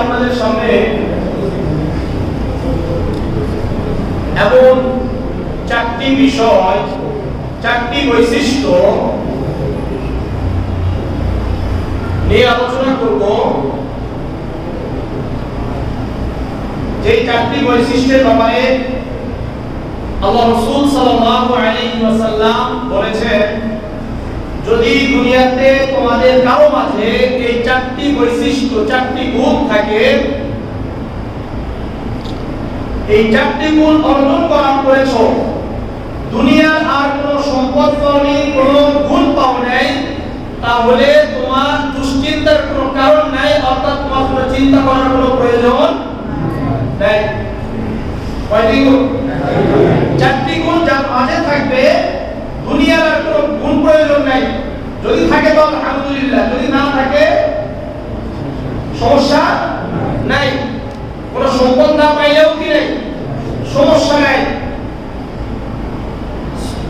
আপনাদের সামনে এমন চারটি বিষয়, চারটি বৈশিষ্ট্য নিয়ে আলোচনা করব। যে চারটি বৈশিষ্ট্যের ব্যাপারে আল্লাহ রাসূল সাল্লাল্লাহু আলাইহি ওয়াসাল্লাম বলেছেন, যদি দুনিয়াতে তোমাদের কারো মাঝে এই চারটি বৈশিষ্ট্য, চারটি গুণ থাকে, এই চারটি গুণ অর্জন করেছো, দুনিয়ার আর কোনো সম্পদ পাওনি, কোনো গুণ পাও নাই, তাহলে তোমার দুশ্চিন্তার কোনো কারণ নাই, অর্থাৎ তোমার কোনো চিন্তা করার কোনো প্রয়োজন নাই। কয়টি গুণ? চারটি গুণ যার মাঝে থাকবে, দুনিয়ার আর কোনো গুণ প্রয়োজন নাই। যদি থাকে তো আলহামদুলিল্লাহ, যদি না থাকে সমস্যা নাই। কোনো সম্পদ না পাইলেও কি নাই, সমস্যা নাই।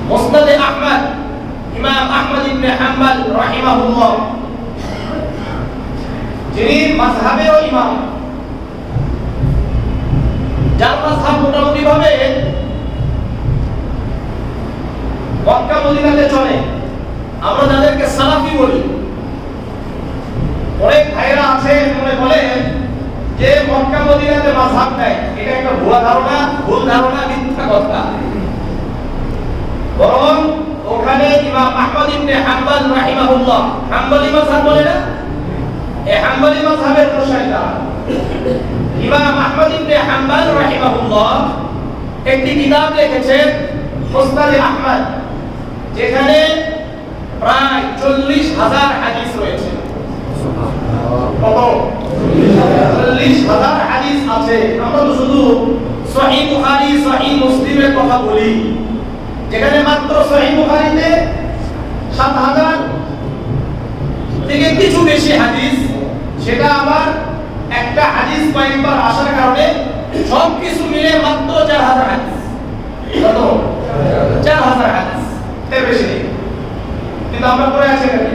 মুসনাদে আহমদ, ইমাম আহমদ ইবনে হাম্বল রাহিমাহুল্লাহ, যিনি মাযহাবের ইমাম, যার মাযহাব মোটামুটি ভাবে মক্কা মদিনাতে চলে, আমরা যাদেরকে সালাফি বলি। অনেক ভাইরা আছে মনে বলেন যে মক্কা মদিনাতে মাযহাব নাই, এটা একটা ভুল ধারণা, মিথ্যা কথা। বরং ওখানে ইমাম আহমদ ইবনে হাম্বল রাহিমাহুল্লাহ, হাম্বলি মাযহাব বলে না, এই হাম্বলি মাযহাবের প্রসারিতা ইমাম আহমদ ইবনে হাম্বল রাহিমাহুল্লাহ একটি কিতাব লিখেছেন, মুসনাদে আহমদ, যেখানে প্রায় 40,000 হাদিস রয়েছে। কত? 40,000 হাদিস আছে। আমরা তো শুধু সহিহ বুখারী, সহিহ মুসলিমের কথা বলি, যেখানে মাত্র সহিহ বুখারীতে 7,000 থেকে কিছু বেশি হাদিস, সেটা আবার একটা হাদিস কয়েকবার আসার কারণে সবকিছু মিলে মাত্র 4,000 হাদিস। কত? 4,000 হাদিস, এর বেশি নেই। কিন্তু আমরা পড়ে আছি এখানে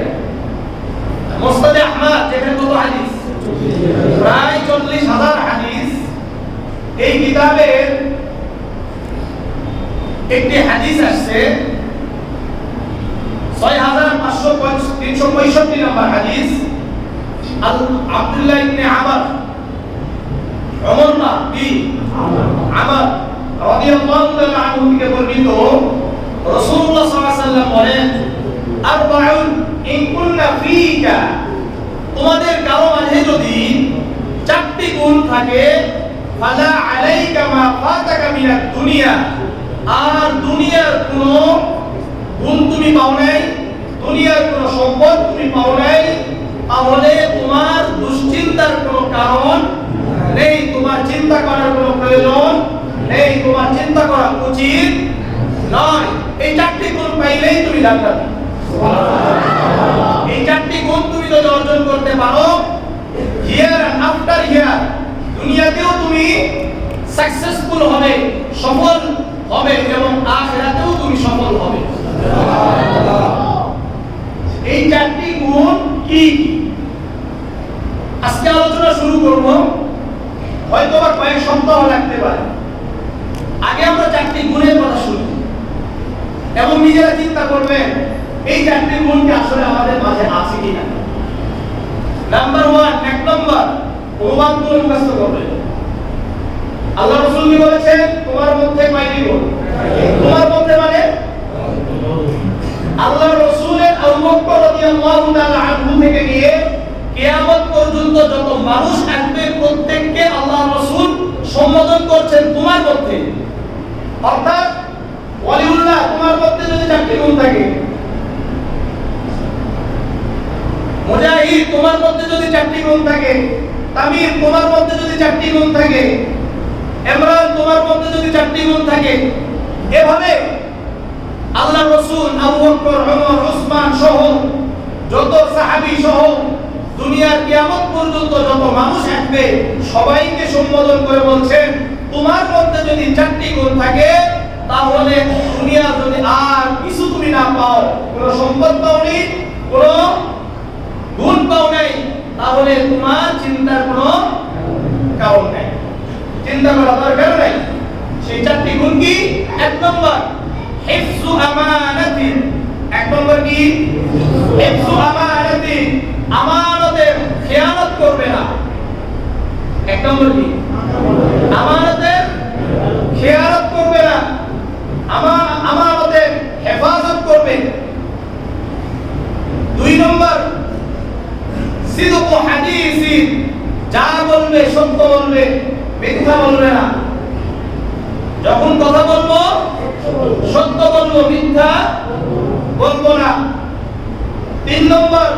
মুসনাদে আহমদ, যেখানে কত হাদিস? প্রায় 40,000 হাদিস। এই কিতাবের একটি হাদিস আসছে 6,365 নম্বর হাদিস। আব্দুল্লাহ ইবনে আমর রাদিয়াল্লাহু তাআলা আনহু থেকে বর্ণিত, রাসূলুল্লাহ সাল্লাল্লাহু আলাইহি ওয়াসাল্লাম বলেন, আরবাউন ইন কুননা ফীকা, তোমাদের কারো মাঝে যদি চারটি গুণ থাকে, ফালা আলাইকা মা ফাতাকা মিনাদ দুনিয়া, আর দুনিয়ার কোনো গুণ তুমি পাও নাই, দুনিয়ার কোনো সম্পদ তুমি পাও নাই, তাহলে তোমার দুশ্চিন্তার কোনো কারণ নেই, তোমার চিন্তা করার কোনো প্রয়োজন নেই, তোমার চিন্তা করা উচিত নয়। এই চারটি গুণ পাইলেই তুমি জান্নাতি। এই চারটি গুণ তুমি যদি অর্জন করতে পারো, হিয়ার আফটার হিয়ার, দুনিয়াতেও তুমি সাকসেসফুল হবে, সফল হবে, এবং আখিরাতেও তুমি সফল হবে। এই চারটি গুণ কি? আজকে আলোচনা শুরু করব, হয়তো আর কয়েক সপ্তাহ লাগতে পারে। আগে আমরা চারটি গুণের কথা শুনি এবং নিজেরা চিন্তা করবেন এই চারটি গুণ কি আসলে আমাদের মাঝে আছে কিনা। নাম্বার 1, এক নম্বর, অনুবাদগুলো মুখস্থ করবেন। আল্লাহ রাসূল কি বলেছেন? তোমার মধ্যে কয়টি গুণ? তোমার মধ্যে মানে আল্লাহ রাসূলের আবু বকর রাদিয়াল্লাহু তাআলা আনহু থেকে নিয়ে কিয়ামত পর্যন্ত যত মানুষ আসবে, প্রত্যেককে আল্লাহ রাসূল সম্বোধন করছেন তোমার মধ্যে। অর্থাৎ ওয়ালিউল্লাহ তোমার মধ্যে যদি চারটি গুণ থাকে, মুজাহিদ তোমার মধ্যে যদি চারটি গুণ থাকে, তামির তোমার মধ্যে যদি চারটি গুণ থাকে, ইমরান তোমার মধ্যে যদি চারটি গুণ থাকে, এভাবে আল্লাহ রাসূল আবু বকর, ওমর, ওসমান সহ যত সাহাবী সহ দুনিয়ার কিয়ামত পর্যন্ত যত মানুষ আসবে, সবাইকে সম্বোধন করে বলছেন তোমার মধ্যে যদি চারটি গুণ থাকে, তাহলে দুনিয়া যদি আর কিছু তুমি না পাও, কোনো সম্পদ পাওনি, কোনো গুণ পাও নাই, তাহলে তোমার চিন্তার কোনো চিন্তা করা দরকার নাই। সেই চারটি গুণ কি? এক নম্বর হিফজু আমানাতি। এক নম্বর কি? হিফজু আমানাতি, আমানতের খেয়ানত করবে না। এক নম্বর কি? আমানতের খেয়ানত করবে না, আমানতের হেফাজত করবে। দুই নম্বর সিদকু হাদিসি, যা বলবে সত্য বলবে, মিথ্যা বলবে না। যখন কথা বলবো সত্য বলবো, মিথ্যা বলবো না। তিন নম্বর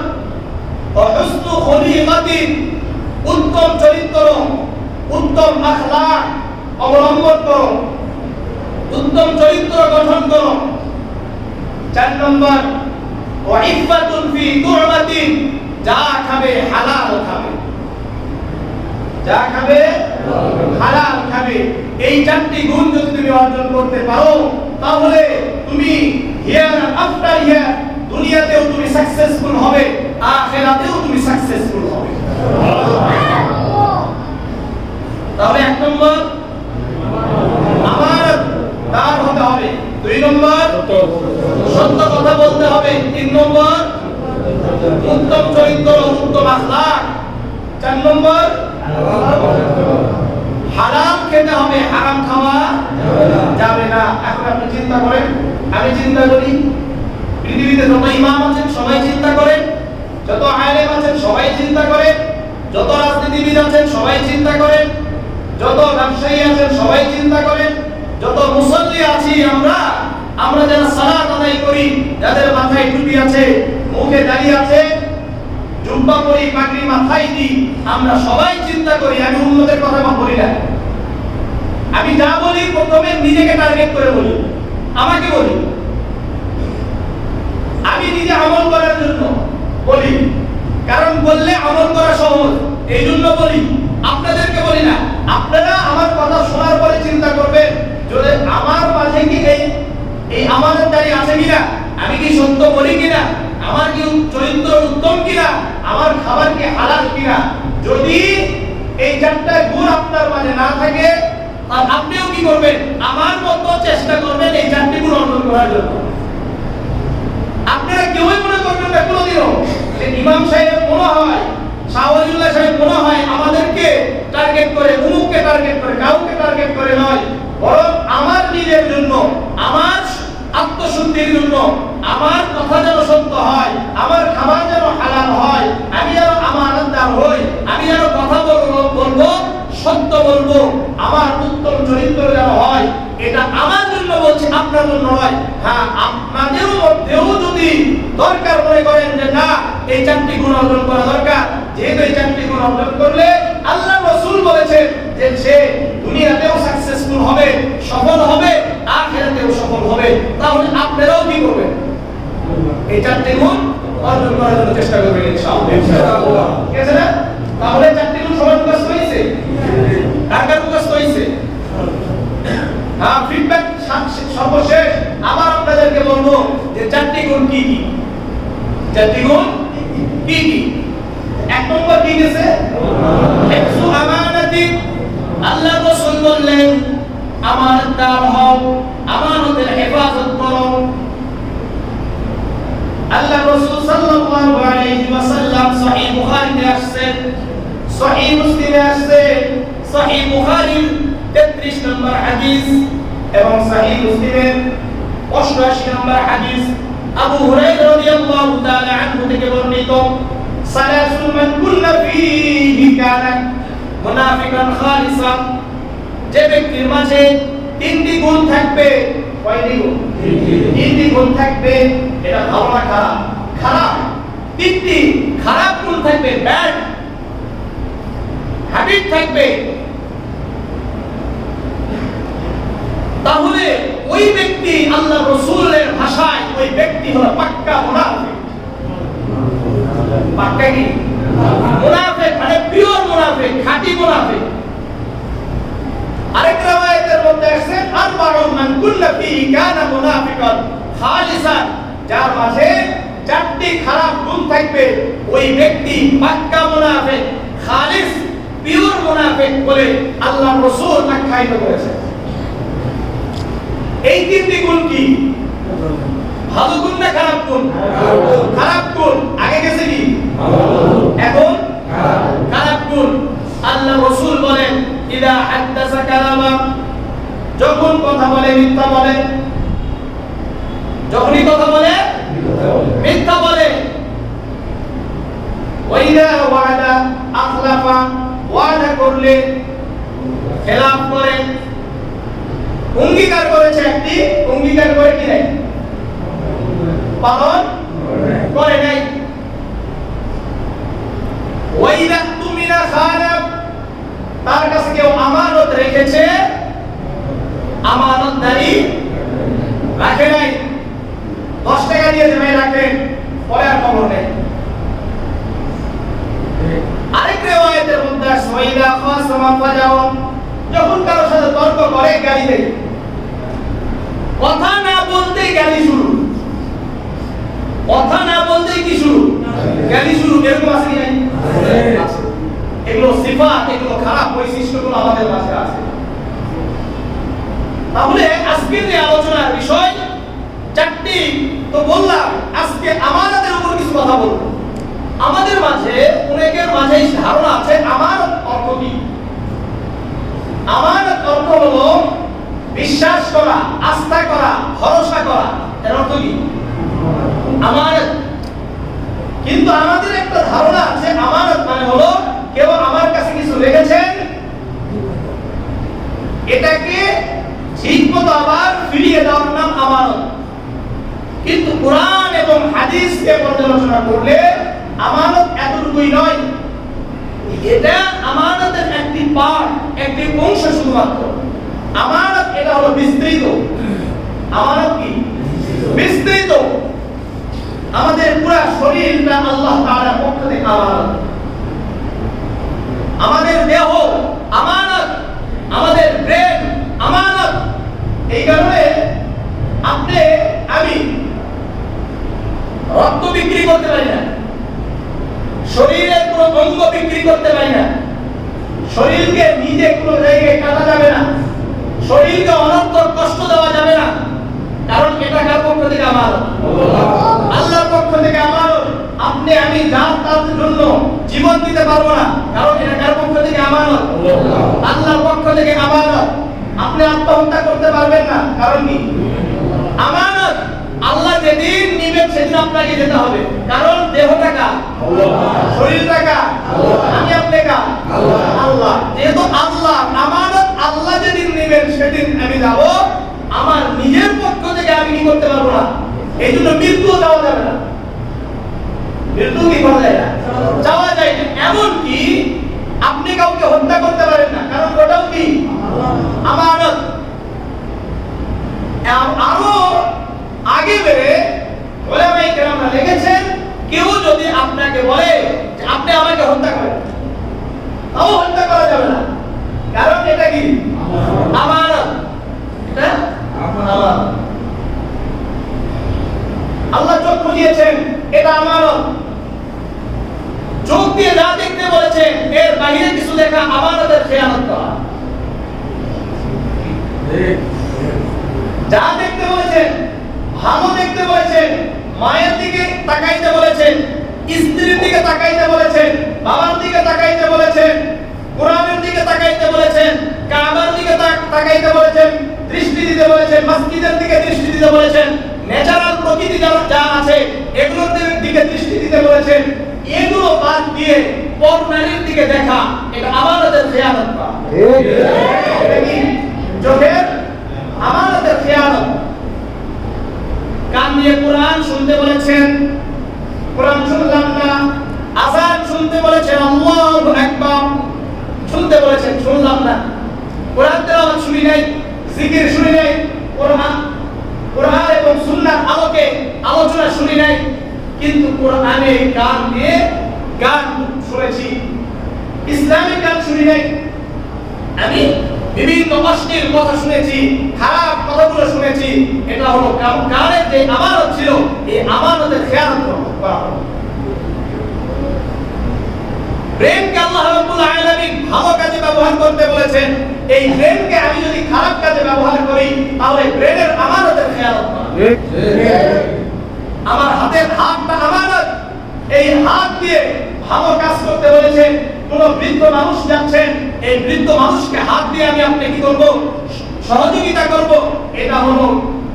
হুসনু খুলিকাতি, উত্তম চরিত্র, উত্তম আখলাক অবলম্বন করো, উত্তম চরিত্র গঠন করো। চার নম্বর ওয়াইফাতুন ফি তু'মাতিন, যা খাবে হালাল খাবে, যা খাবে হালাল খাবে। এই চারটি গুণ যদি তুমি অর্জন করতে পারো, তাহলে তুমি হিয়ার আফটার হিয়ার দুনিয়াতেও তুমি সাকসেসফুল হবে, আখিরাতেও তুমি সাকসেসফুল হবে। তাহলে এক নম্বর আমানতদার হতে হবে, দুই নম্বর সত্য কথা বলতে হবে, তিন নম্বর উত্তম চরিত্র, উত্তম আখলাক, চার নম্বর হালাল খেতে হবে, হারাম খাওয়া যাবে না। এখন আপনি চিন্তা করেন, আমি চিন্তা করি, পৃথিবীতে যত ইমাম আছেন সবাই চিন্তা করেন, যত আলেম আছেন সবাই চিন্তা করেন, যত রাজনীতিবিদ আছেন সবাই চিন্তা করেন, যত ব্যবসায়ী আছেন সবাই চিন্তা করেন, যত মুসল্লি আছি আমরা যারা সালাত আদায় করি, যাদের মাথায় টুপি আছে, মুখে দাড়ি আছে, জুব্বা পরি, পাগড়ি মাথায় দিই, আমরা সবাই চিন্তা করি। আমি উম্মতের কথা বলি না, আমি যা বলি প্রথমে নিজেকে টার্গেট করে বলি, আমাকে বলি। আমি নিজে আমল করার জন্য বলি, কারণ বললে আমল করা সহজ, এই জন্য বলি। আপনাদেরকে বলি না। আপনারা আমার কথা শোনার পরে চিন্তা করবেন যদি আমার মাঝে কি এই আমানতদারি আছে কিনা, আমি কি সত্য বলি কিনা, আমার কি চরিত্র উত্তম কিনা, আমার খাবার কি হালাল কিনা। যদি এই চারটা গুণ আপনার মাঝে না থাকে, আর আপনিও কি করবেন, আমার মতো চেষ্টা করবেন এই চারটি গুণ অর্জন করার জন্য। আপনারা কেউই মনে করবেন না কোনোদিনও যে ইমাম সাহেব মনে হয়, শাহ ওয়ালিউল্লাহ সাহেব মনে হয় আমাদেরকে টার্গেট করে, উমুককে টার্গেট করে, কাউকে টার্গেট করে নয়, বরং আমার নিজের জন্য, আমার আত্মশুদ্ধির জন্য, আমার কথা যেন সত্য হয়, আমার খাবার যেন হালাল হয়, আমি যেন আমানতদার হই, আমি যেন কথা বলবো সত্য বলবো, আমার উত্তম চরিত্র যেন হয়, এটা আমার জন্য বলছি, আপনার জন্য নয়। হ্যাঁ, আপনাদের মধ্যেও যদি দরকার মনে করেন যে না এই চারটি গুণ অর্জন করা দরকার, যেহেতু এই চারটি গুণ অর্জন করলে আল্লাহ রাসূল বলেছেন যে সে দুনিয়াতেও সাকসেসফুল হবে, সফল হবে, আখিরাতেও সফল হবে, তাহলে আপনারাও কি করবেন, এই চারটি গুণ অর্জন করার জন্য চেষ্টা করবেন ইনশাআল্লাহ। ঠিক আছে না? তাহলে চারটি গুণ সবার মুখস্থ হয়েছে, কার মুখস্থ হয়েছে? হ্যাঁ, ফিডব্যাক সর্বশেষ আবার আপনাদেরকে বলবো যে চারটি গুণ কি কি, চারটি গুণ কি কি। এক নম্বর কি গেছে? হিফজু আমানাতি, আল্লাহ রাসূল বললেন আমানতদার হও, আমানতের হেফাজত করো। আল্লাহ রাসূল সাল্লাল্লাহু আলাইহি ওয়াসাল্লাম সহিহ বুখারীতে আসছে, সহিহ মুসলিমে আসছে, সহিহ বুখারীর 33 নম্বর হাদিস এবং সহিহ মুসলিমের 88 নম্বর হাদিস আবু হুরায়রা রাদিয়াল্লাহু তাআলা আনহু থেকে বর্ণিত, সালাসুন মান কুল্লা ফীহি কানা মুনাফিকান খালিসান, যে ব্যক্তির মাঝে তিনটি গুণ থাকবে, কয়টি গুণ? তিনটি গুণ থাকবে, এটা ভালো না খারাপ? খারাপ। তিনটি খারাপ গুণ থাকবে, ব্যাড হ্যাবিট থাকবে, তাহলে ওই ব্যক্তি আল্লাহ রাসূলের ভাষায় ওই ব্যক্তি হলো পাক্কা মুনাফিক। পাক্কা কি? মুনাফিক মানে পিওর মুনাফিক, খাঁটি মুনাফিক। আরেক riwayতের মধ্যে আছে আরবাউন মান কুল্লা ফীহি কানা মুনাফিকান খালিসান, যার মাঝে চারটি খারাপ গুণ থাকবে ওই ব্যক্তি পাক্কা মুনাফিক, খালিস পিওর মুনাফিক বলে আল্লাহ রাসূল আখ্যায়িত করেছেন। এই তিনটি গুণ কি? ভালো গুণ না খারাপ গুণ? খারাপ গুণ। আগে গেছে কি? এখন খারাপ গুণ। আল্লাহ রাসূল বলেন ইদা হাদাসা কালামা, যখন কথা বলে মিথ্যা বলে। যখনই কথা বলে মিথ্যা বলে। ওয়াইদা ওয়াদা আখলাফা, ওয়াদা করলে খেলাফ করে। অঙ্গীকার করেছে একটি, অঙ্গীকার করে কি নাই? পালন করে নাই। ওয়াইদা তুমিনা খানা, তার কাছে কেউ আমানত রেখেছে, আমানতদারি রাখে নাই। 10 টাকা দিয়ে যে ভাই রাখেন, পরে আর খবর নেই। আরেক রিওয়ায়াতের মধ্যে ওয়াইদা খাসামা ফাজাও, যখন কারোর সাথে তর্ক করে গালি দেয়। কথা না বলতেই গালি শুরু, কথা না বলতেই কি শুরু? গালি শুরু। এরকম আছে কি নাই? আছে। এগুলো সিফাত, এগুলো খারাপ বৈশিষ্ট্যগুলো আমাদের মাঝে আছে। তাহলে আজকের যে আলোচনার বিষয় 4টি তো বললাম, আজকে আমানতের উপর কিছু কথা বলবো। আমাদের মাঝে অনেকের মাঝে ধারণা আছে আমানত অর্থ কি। আমানত অর্থ হলো বিশ্বাস করা, আস্থা করা, ভরসা করা। এর অর্থ কি? আমানত। কিন্তু আমাদের একটা ধারণা আছে আমানত মানে হলো কেউ আমার কাছে কিছু রেখেছেন, এটাকে ঠিকমতো আবার ফিরিয়ে দেওয়ার নাম আমানত। কিন্তু কোরআন এবং হাদিসকে পর্যালোচনা করলে আমানত এতটুকুই নয়। এটা আমানতের একটি পার্ট, একটি অংশ শুধুমাত্র। আমানত এটা হলো বিস্তৃত। আমানত কি? বিস্তৃত। আমাদের পুরো শরীরটা আল্লাহ তাআলার পক্ষ থেকে আমানত। আমাদের দেহ আমানত, আমাদের ব্রেন আমানত। এই কারণে আপনি আমি রক্ত বিক্রি করতে পারি না, শরীরের কোনো অঙ্গ বিক্রি করতে পারি না, শরীরকে নিজে কোনো জায়গায় কাটা যাবে না, শরীরকে অনন্তর কষ্ট দেওয়া যাবে না। কারণ এটা কার পক্ষ থেকে আমানত? আল্লাহর পক্ষ থেকে আমানত। আপনি আমি জাত তার জন্য জীবন দিতে পারবো না, কারণ এটা কার পক্ষ থেকে আমানত? আল্লাহর পক্ষ থেকে আমানত। আপনি আত্মহত্যা করতে পারবেন না, কারণ কি? আমানত। আল্লাহ যেদিন নিবেন সেদিন আপনাকে যেতে হবে, কারণ দেহটা কার? শরীরটা কার? আমি আপনি কার? আল্লাহ। যেহেতু আল্লাহ আমানত, আল্লাহ যেদিন নিবেন সেদিন আমি যাব। আমার নিজের পক্ষ থেকে আমি কি করতে পারবো না। এই জন্য মৃত্যু যাওয়া যাবে না। মৃত্যু কি করা যায় না? যাওয়া যায় না। এমনকি আপনি কাউকে হত্যা করতে পারেন না, কারণ ওটাও কি? আমানত। আরো আগে বেড়ে ওলামায়ে কেরামরা লিখেছেন, কেউ যদি আপনাকে বলে যে আপনি আমাকে হত্যা করেন, তাও হত্যা করা যাবে না, কারণ এটা কি? আমানত। এটা আমানত। আল্লাহ চক্ষু দিয়েছেন, এটা আমানত। চোখ দিয়ে যা দেখতে বলেছেন এর বাইরে কিছু দেখা আমানতের খেয়ানত করা। যা দেখতে বলেছেন, ভালো দেখতে বলেছেন, মায়ের দিকে তাকাইতে বলেছেন, স্ত্রীর দিকে তাকাইতে বলেছেন, বাবার দিকে তাকাইতে বলেছেন, কোরআনের দিকে তাকাইতে বলেছেন, কাবার দিকে তাকাইতে বলেছেন, দৃষ্টি দিতে বলেছেন, মসজিদের দিকে দৃষ্টি দিতে বলেছেন, ন্যাচারাল প্রকৃতি যা আছে এগুলোর দিকে দৃষ্টি দিতে বলেছেন। এগুলো বাদ দিয়ে পর নারীর দিকে দেখা, এটা আমানতের খেয়ানত করা। এটা কি? চোখের আমানতের খেয়ানত। কান দিয়ে কোরআন শুনতে বলেছেন, কোরআন শুনলাম না। আযান শুনতে বলেছেন, আল্লাহু আকবার শুনতে বলেছেন, শুনলাম না। কোরআন তেলাওয়াত শুনি নাই, জিকির শুনি নাই, কোরআন এবং সুন্নাহর আলোকে আলোচনা শুনি নাই। কিন্তু কোরআনে গান দিয়ে গান শুনেছি, ইসলামিক গান শুনি নাই। আমি বিভিন্ন অশ্লীল কথা শুনেছি, খারাপ কথাগুলো শুনেছি। এটা হলো কানের যে আমানত ছিল, এই আমানতের খেয়ানত করা হলো। প্রেমকে আল্লাহ রাব্বুল আলামিন ভালো কাজে ব্যবহার করতে বলেছেন। এই ব্রেনকে আমি যদি খারাপ কাজে ব্যবহার করি তাহলে ব্রেনের আমানতের খেয়ালত করা। আমার হাতের হাতটা আমানত, এই হাত দিয়ে ভালো কাজ করতে বলেছেন। কোন বৃদ্ধ মানুষ যাচ্ছেন, এই বৃদ্ধ মানুষকে হাত দিয়ে আমি আপনি কি করব? সহযোগিতা করব। এটা হলো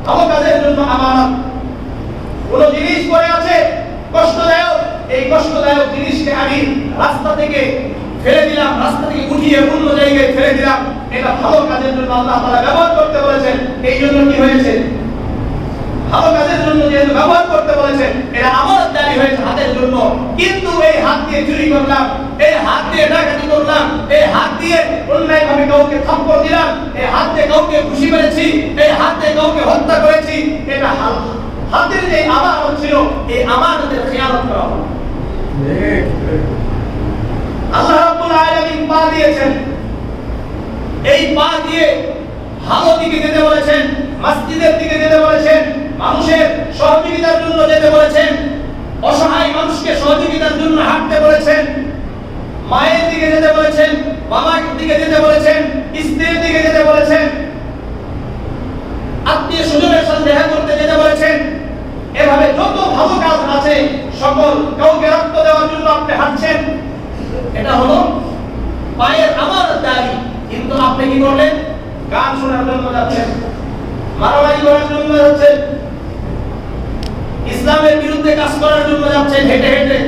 ভালো কাজের জন্য আমানত। কোন জিনিস পড়ে আছে কষ্টদায়ক, এই কষ্টদায়ক জিনিসকে আমি রাস্তা থেকে ফেলে দিলাম, রাস্তা থেকে উঠিয়ে অন্য জায়গায় ফেলে দিলাম, এটা ভালো কাজের জন্য আল্লাহ তাআলা ব্যবহার করতে বলেছেন। এই জন্য কি হয়েছে? ভালো কাজের জন্য যেহেতু ব্যবহার করতে বলেছেন, এটা আমানতদারি হয়েছে হাতের জন্য। কিন্তু এই হাত দিয়ে চুরি করলাম, এই হাত দিয়ে ডাকাতি করলাম, এই হাত দিয়ে অন্যায়ভাবে কাউকে থাপ্পড় দিলাম, এই হাত দিয়ে কাউকে খুশি করেছি, এই হাত দিয়ে কাউকে হত্যা করেছি, এটা হাতের যে আমানত ছিল, এই আমানতের খেয়ানত করা হলো। আল্লাহ রাব্বুল আলামিন পা দিয়েছেন, এই পা দিয়ে ভালো দিকে যেতে বলেছেন, মসজিদের দিকে যেতে বলেছেন, মানুষের সহযোগিতার জন্য যেতে বলেছেন, অসহায় মানুষকে সহযোগিতার জন্য হাঁটতে বলেছেন, মায়ের দিকে যেতে বলেছেন, বাবার দিকে যেতে বলেছেন, স্ত্রীর দিকে যেতে বলেছেন, আত্মীয় স্বজনের সাথে দেখা করতে যেতে বলেছেন। এভাবে যত ভালো কাজ আছে সকল কাউকে রক্ত দেওয়ার জন্য আপনি হাঁটছেন, এটা হলো পায়ের আমানতদারি। কিন্তু আপনি কি করলেন? গান শোনার জন্য যাচ্ছেন, মারামারি করার জন্য যাচ্ছেন, ইসলামের বিরুদ্ধে কাজ করার জন্য যাচ্ছেন, হেঁটে হেঁটে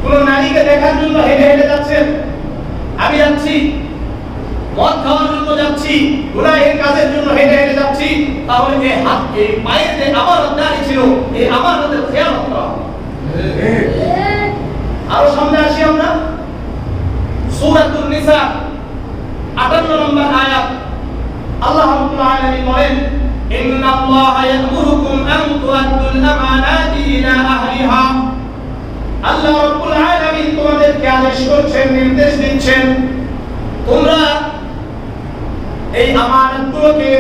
কোন নারীকে দেখার জন্য হেঁটে হেঁটে যাচ্ছেন। আমি যাচ্ছি মদ খাওয়ার জন্য যাচ্ছি, গুনাহের কাজের জন্য হেঁটে হেঁটে যাচ্ছি, তাহলে এই হাত, এই পায়ের যে আমানতদারি ছিল, এই আমানতের খেয়াল করা। আরো সামনে আসি আমরা, সূরাতুন নিসা 58 নম্বর আয়াত। আল্লাহ রাব্বুল আলামিন বলেন, ইন্নাল্লাহা ইয়া'মুরুকুম আন তু'আদ্দুল আমানাতি ইলা আহলিহা। আল্লাহ রাব্বুল আলামিন তোমাদেরকে আদেশ করছেন, নির্দেশ দিচ্ছেন, তোমরা এই আমানতগুলোকে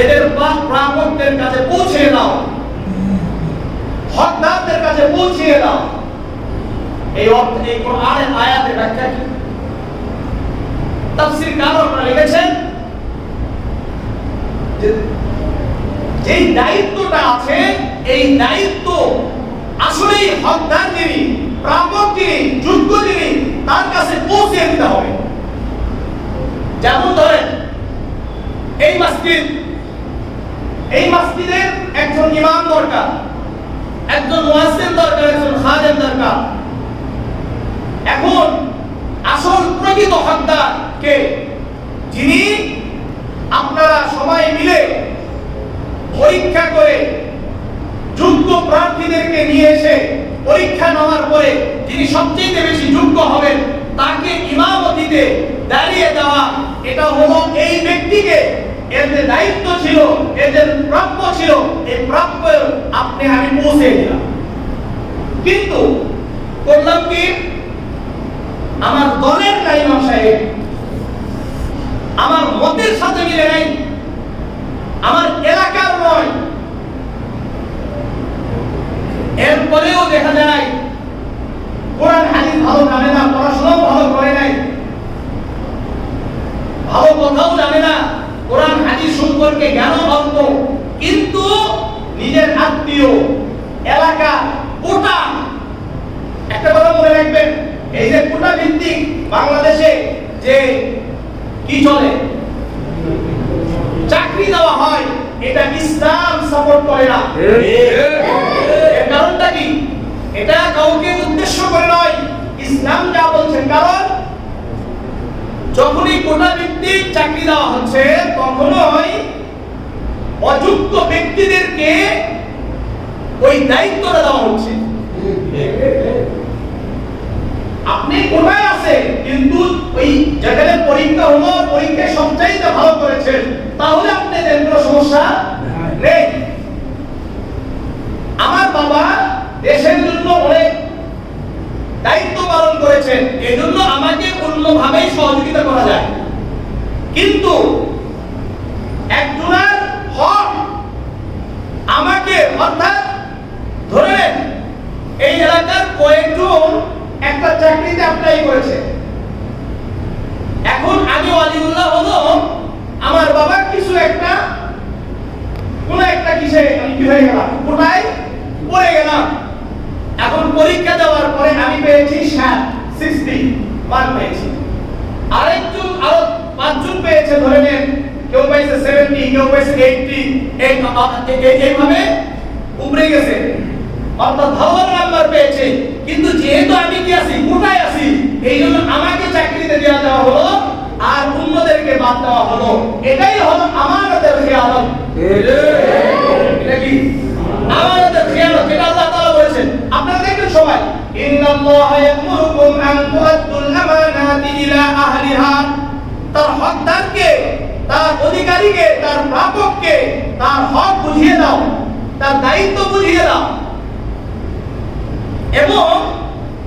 এদের প্রাপকদের কাছে পৌঁছে দাও, হকদারদের কাছে পৌঁছে দাও। এই অর্থ এই কোরআনের আয়াতের ব্যাখ্যা কি? তাফসীরকাররা লিখেছেন যে দায়িত্বটা আছে, এই দায়িত্ব আসলেই হকদার যিনি, প্রাপক যিনি, যোগ্য যিনি, তার কাছে পৌঁছে দিতে হবে। যেমন ধরেন এই মসজিদ, এই মসজিদের একজন ইমাম দরকার, একজন মুয়াজ্জিন দরকার, একজন খাদেম দরকার। এখন আসল প্রকৃত হকদার কে? যিনি আপনারা সবাই মিলে পরীক্ষা করে যোগ্য প্রার্থীদেরকে নিয়ে এসে পরীক্ষা নেওয়ার পরে যিনি সবচেয়ে বেশি যোগ্য হবেন তাকে ইমামতিতে দাঁড়িয়ে দেওয়া। এটা হলো এই ব্যক্তিকে এদের দায়িত্ব ছিল, এদের প্রাপ্য ছিল, এই প্রাপ্য আপনি আমি পৌঁছে দিলাম। কিন্তু করলাম কি? আমার দলের নাই ইমাম সাহেব, আমার মতের সাথে মিলে নাই, আমার এলাকার নয়। এরপরেও দেখা যায় কোরআন হাদিস ভালো জানে না, পড়াশোনাও ভালো করে নাই, ভালো কথাও জানে না, কোরআন হাদিস সম্পর্কে জ্ঞান অল্প, কিন্তু নিজের আত্মীয়, এলাকা, কোটা। একটা কথা মনে রাখবেন, এই যে কোটা ভিত্তিক বাংলাদেশে যে কি চলে, চাকরি দেওয়া হয়, এটা ইসলাম সাপোর্ট করে না। এর কারণটা কি? এটা কাউকে উদ্দেশ্য করে নয়, ইসলাম যা বলছেন। কারণ যখনই কোটা ভিত্তিক চাকরি দেওয়া হচ্ছে, তখনই অযোগ্য ব্যক্তিদেরকে ওই দায়িত্বটা দেওয়া হচ্ছে। আপনি কোটায় আছে, কিন্তু ওই যেখানে পরীক্ষা হলো, পরীক্ষায় সবচাইতে ভালো করেছেন, তাহলে আপনাদের কোনো সমস্যা নেই। আমার বাবা দেশের জন্য অনেক দায়িত্ব পালন করেছেন, এই জন্য আমাকে অন্যভাবেই সহযোগিতা করা যায়। কিন্তু একজনের হক আমাকে, অর্থাৎ ধরেন এই এলাকার কয়েকজন একটা চাকরিতে অ্যাপ্লাই করেছে। এখন আমি ওয়ালিউল্লাহ হলো, আমার বাবা কিছু একটা কোন একটা কিসে আমি কি হয়ে গেলাম, কোটায় পড়ে গেলাম। এখন পরীক্ষা দেওয়ার পরে আমি পেয়েছি 60 মার্ক পেয়েছি, আরেকজন আরো 5 জন পেয়েছে, ধরে নেন কেউ পাইছে 70, কেউ পাইছে 80, এইভাবে উপরে গেছে, অর্থাৎ ভালো নাম্বার পেয়েছে। কিন্তু যেহেতু আমি কি আছি, কোটায় আছি, এই জন্য আমাকে চাকরিতে দেওয়া হলো আর অন্যদেরকে বাদ দেওয়া হলো। এটাই হলো আমানতের খেয়ানত। এটা কি আমানতের খেয়ানত? যেটা আল্লাহ তাআলা বলেছেন, আপনারা দেখবেন সবাই, ইন্নাল্লাহা ইয়া'মুরুকুম আন তু'আদ্দুল আমানাতি ইলা আহলিহা। তার হকদারকে, তার অধিকারীকে, তার প্রাপককে তার হক বুঝিয়ে দাও, তার দায়িত্ব বুঝিয়ে দাও। এবং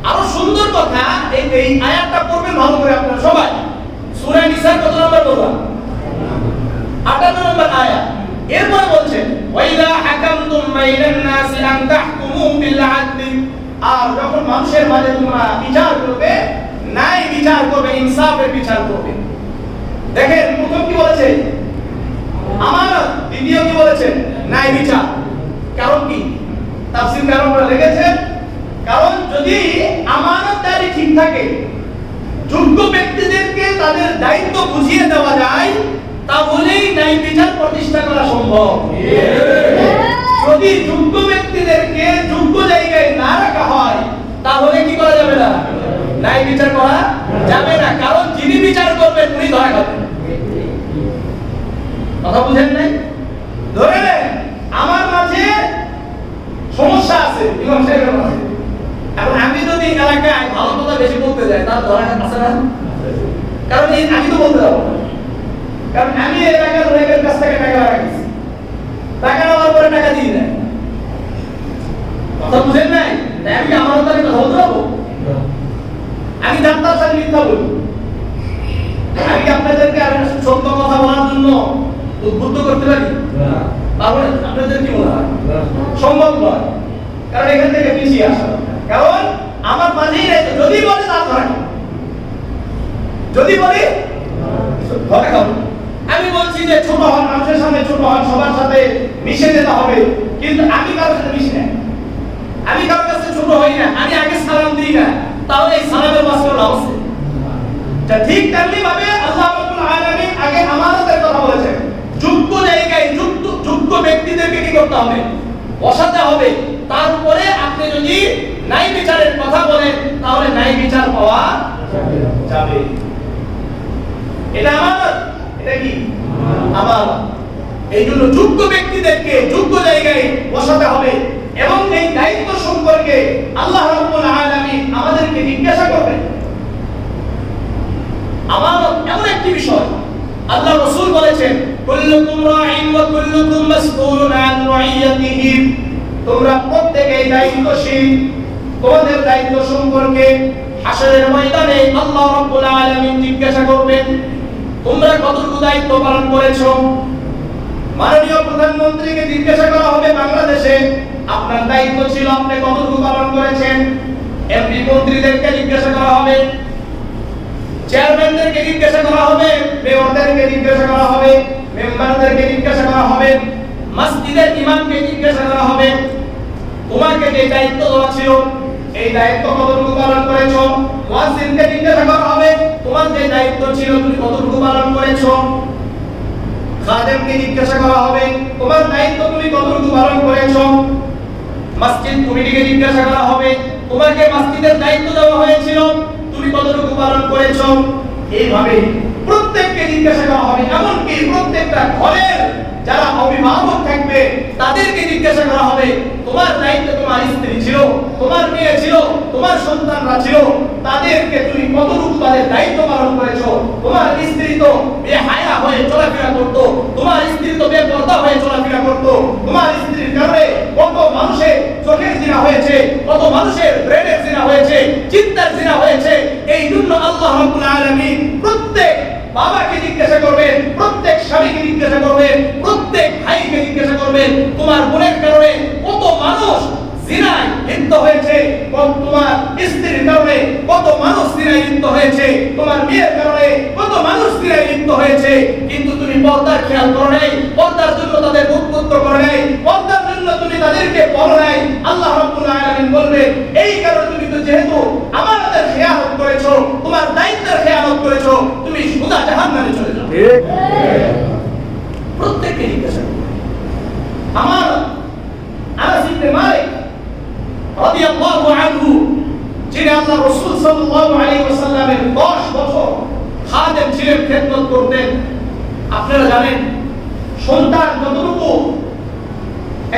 আরো সুন্দর কথা, এই আয়াতটা পড়বেন ভালো করে আপনারা সবাই। সূরা নিসার কত নম্বর পড়া? 58 নম্বর আয়াত। এরপর বলছেন, ওয়াইদা হাকামতুম বাইনান নাসি আন তাহকুমু বিল আদলি। আর যখন মানুষের মাঝে তোমরা বিচার করবে, ন্যায় বিচার করবে, ইনসাফের বিচার করবে। দেখেন প্রথম কি বলেছে? আমানত। দ্বিতীয় কি বলেছেন? ন্যায় বিচার। কারণ কি? তাফসীর কারণরা লিখেছেন, কারণ যদি আমানতদারি ঠিক থাকে, যোগ্য ব্যক্তিদেরকে তাদের দায়িত্ব বুঝিয়ে দেওয়া যায়, তাহলেই ন্যায় বিচার প্রতিষ্ঠা করা সম্ভব। যদি যোগ্য ব্যক্তিদেরকে যোগ্য জায়গায় না রাখা হয়, তাহলে কি করা যাবে না? ন্যায় বিচার করা যাবে না। কারণ যিনি বিচার করবেন উনি ধরা খাবেন। কথা বুঝেন নাই? ধরে নেন আমার মাঝে সমস্যা আছে, ইমাম সাহেবের মাঝে। এখন আমি যদি এলাকায় ভালো কথা বেশি বলতে যাই, তার ধরা আছে না? কারণ আমি তো বলতে যাবো না, কারণ আমি এলাকার লোকের কাছ থেকে টাকা রাখছি, টাকা নেওয়ার পরে টাকা দিই না। কথা বুঝেন নাই? তাই আমি আমার তার কথা বলতে পারবো? আমি জানতার সাথে মিথ্যা বলি? আমি কি আপনাদেরকে আর সত্য কথা বলার জন্য উদ্বুদ্ধ করতে পারি? তাহলে আপনাদের কি মনে হয়? সম্ভব নয়। কারণ এখান থেকে পিছিয়ে আসা, কারণ আমার মাঝেই রয়েছে। যদি বলে তার ধরা, যদি বলি ধরা খাবো। আমি বলছি যে ছোট হন, মানুষের সামনে ছোট হন, সবার সাথে মিশে যেতে হবে, কিন্তু আমি কারোর সাথে মিশি না, আমি কারোর কাছে ছোট হই না, আমি আগে সালাম দিই না, তাহলে এই সালামের মাঝে লাভ আছে? ঠিক তেমনি ভাবে আল্লাহ রাব্বুল আলামিন আগে আমানতের কথা বলেছেন। যোগ্য জায়গায় যোগ্য ব্যক্তিদেরকে কি করতে হবে? বসাতে হবে। তারপরে আপনি যদি ন্যায় বিচারের কথা বলেন, তাহলে ন্যায় বিচার পাওয়া যাবে। এটা আমানত। এটা কি আমানত? এই জন্য যোগ্য ব্যক্তিদেরকে যোগ্য জায়গায় বসাতে হবে। এবং এই দায়িত্ব সম্পর্কে আল্লাহ রাব্বুল আলামিন আমাদেরকে জিজ্ঞাসা করবেন। আমানত এমন একটি বিষয়, আল্লাহ রাসূল বলেছেন, কুল্লুকুম রাঈন ওয়া কুল্লুকুম মাসউলুন আন রাইয়াতিহি। তোমরা প্রত্যেকেই দায়িত্বশীল, তোমাদের দায়িত্ব সম্পর্কে হাসরের ময়দানে আল্লাহ রাব্বুল আলামিন জিজ্ঞাসা করবেন, তোমরা কতটুকু দায়িত্ব পালন করেছো। মাননীয় প্রধানমন্ত্রীকে জিজ্ঞাসা করা হবে বাংলাদেশে, আপনার দায়িত্ব ছিল, আপনি কতটুকু পালন করেছেন। এমপি মন্ত্রীদেরকে জিজ্ঞাসা করা হবে, চেয়ারম্যানদেরকে জিজ্ঞাসা করা হবে, মেয়রদেরকে জিজ্ঞাসা করা হবে, মেম্বারদেরকে জিজ্ঞাসা করা হবে, মসজিদের ইমামকে জিজ্ঞাসা করা হবে, তোমাকে যে দায়িত্ব দেওয়া ছিল এই দায়িত্ব কতটুকু পালন করেছো। মুয়াজ্জিনকে জিজ্ঞাসা করা হবে, তোমার যে দায়িত্ব ছিল তুমি কতটুকু পালন করেছো। খাদেমকে জিজ্ঞাসা করা হবে, তোমার দায়িত্ব তুমি কতটুকু পালন করেছো। মসজিদ কমিটিকে জিজ্ঞাসা করা হবে, তোমাকে মসজিদের দায়িত্ব দেওয়া হয়েছিল, তুমি কতটুকু পালন করেছো। এইভাবে প্রত্যেককে জিজ্ঞাসা করা হবে। এমনকি প্রত্যেকটা ঘরের যারা অভিভাবক থাকবে তাদেরকে জিজ্ঞাসা করা হবে, তোমার দায়িত্ব তোমার স্ত্রী ছিল, তোমার মেয়ে ছিল, তোমার সন্তানরা ছিল, তাদেরকে তুমি কতটুকু তাদের দায়িত্ব পালন করেছো। তোমার স্ত্রী তো বেহায়া হয়ে চলাফেরা করতো, তোমার স্ত্রী তো বেপরদা হয়ে চলাফেরা করতো, তোমার স্ত্রীর কারণে কত মানুষের চোখের জিনা হয়েছে, কত মানুষের ব্রেনের জিনা হয়েছে, চিন্তার জিনা হয়েছে। এই জন্য আল্লাহ রাব্বুল আলামিন প্রত্যেক বাবাকে জিজ্ঞাসা করবেন, প্রত্যেক স্বামীকে জিজ্ঞাসা করবেন, প্রত্যেক ভাইকে জিজ্ঞাসা করবেন, তোমার বোনের কারণে কত মানুষ জিনায় লিপ্ত হয়েছে, তোমার স্ত্রীর কারণে কত মানুষ সিনায় লিপ্ত হয়েছে, তোমার মেয়ের কারণে কত মানুষ সিনায় লিপ্ত হয়েছে, কিন্তু তুমি পর্দার খেয়াল করো নাই, পর্দার জন্য তাদের উদ্বুদ্ধ করো নাই, পর্দার জন্য তুমি তাদেরকে বলো নাই। আল্লাহ রাব্বুল আলামিন বলবেন এই কারণে তুমি তো যেহেতু আমানতের খেয়ানত করেছো, তোমার দায়িত্বের খেয়ানত করেছো, তুমি সোজা জাহান্নামে চলে যাও। ঠিক প্রত্যেককে জিজ্ঞাসা করো। আমার আনাস ইবনে মালিক রাদিয়াল্লাহু আনহু, যিনি আল্লাহ রাসূল সাল্লাল্লাহু আলাইহি ওয়াসাল্লামের 10 বছর খাদেম ছিলেন, খেদমত করতেন। আপনারা জানেন সন্তান যতটুকু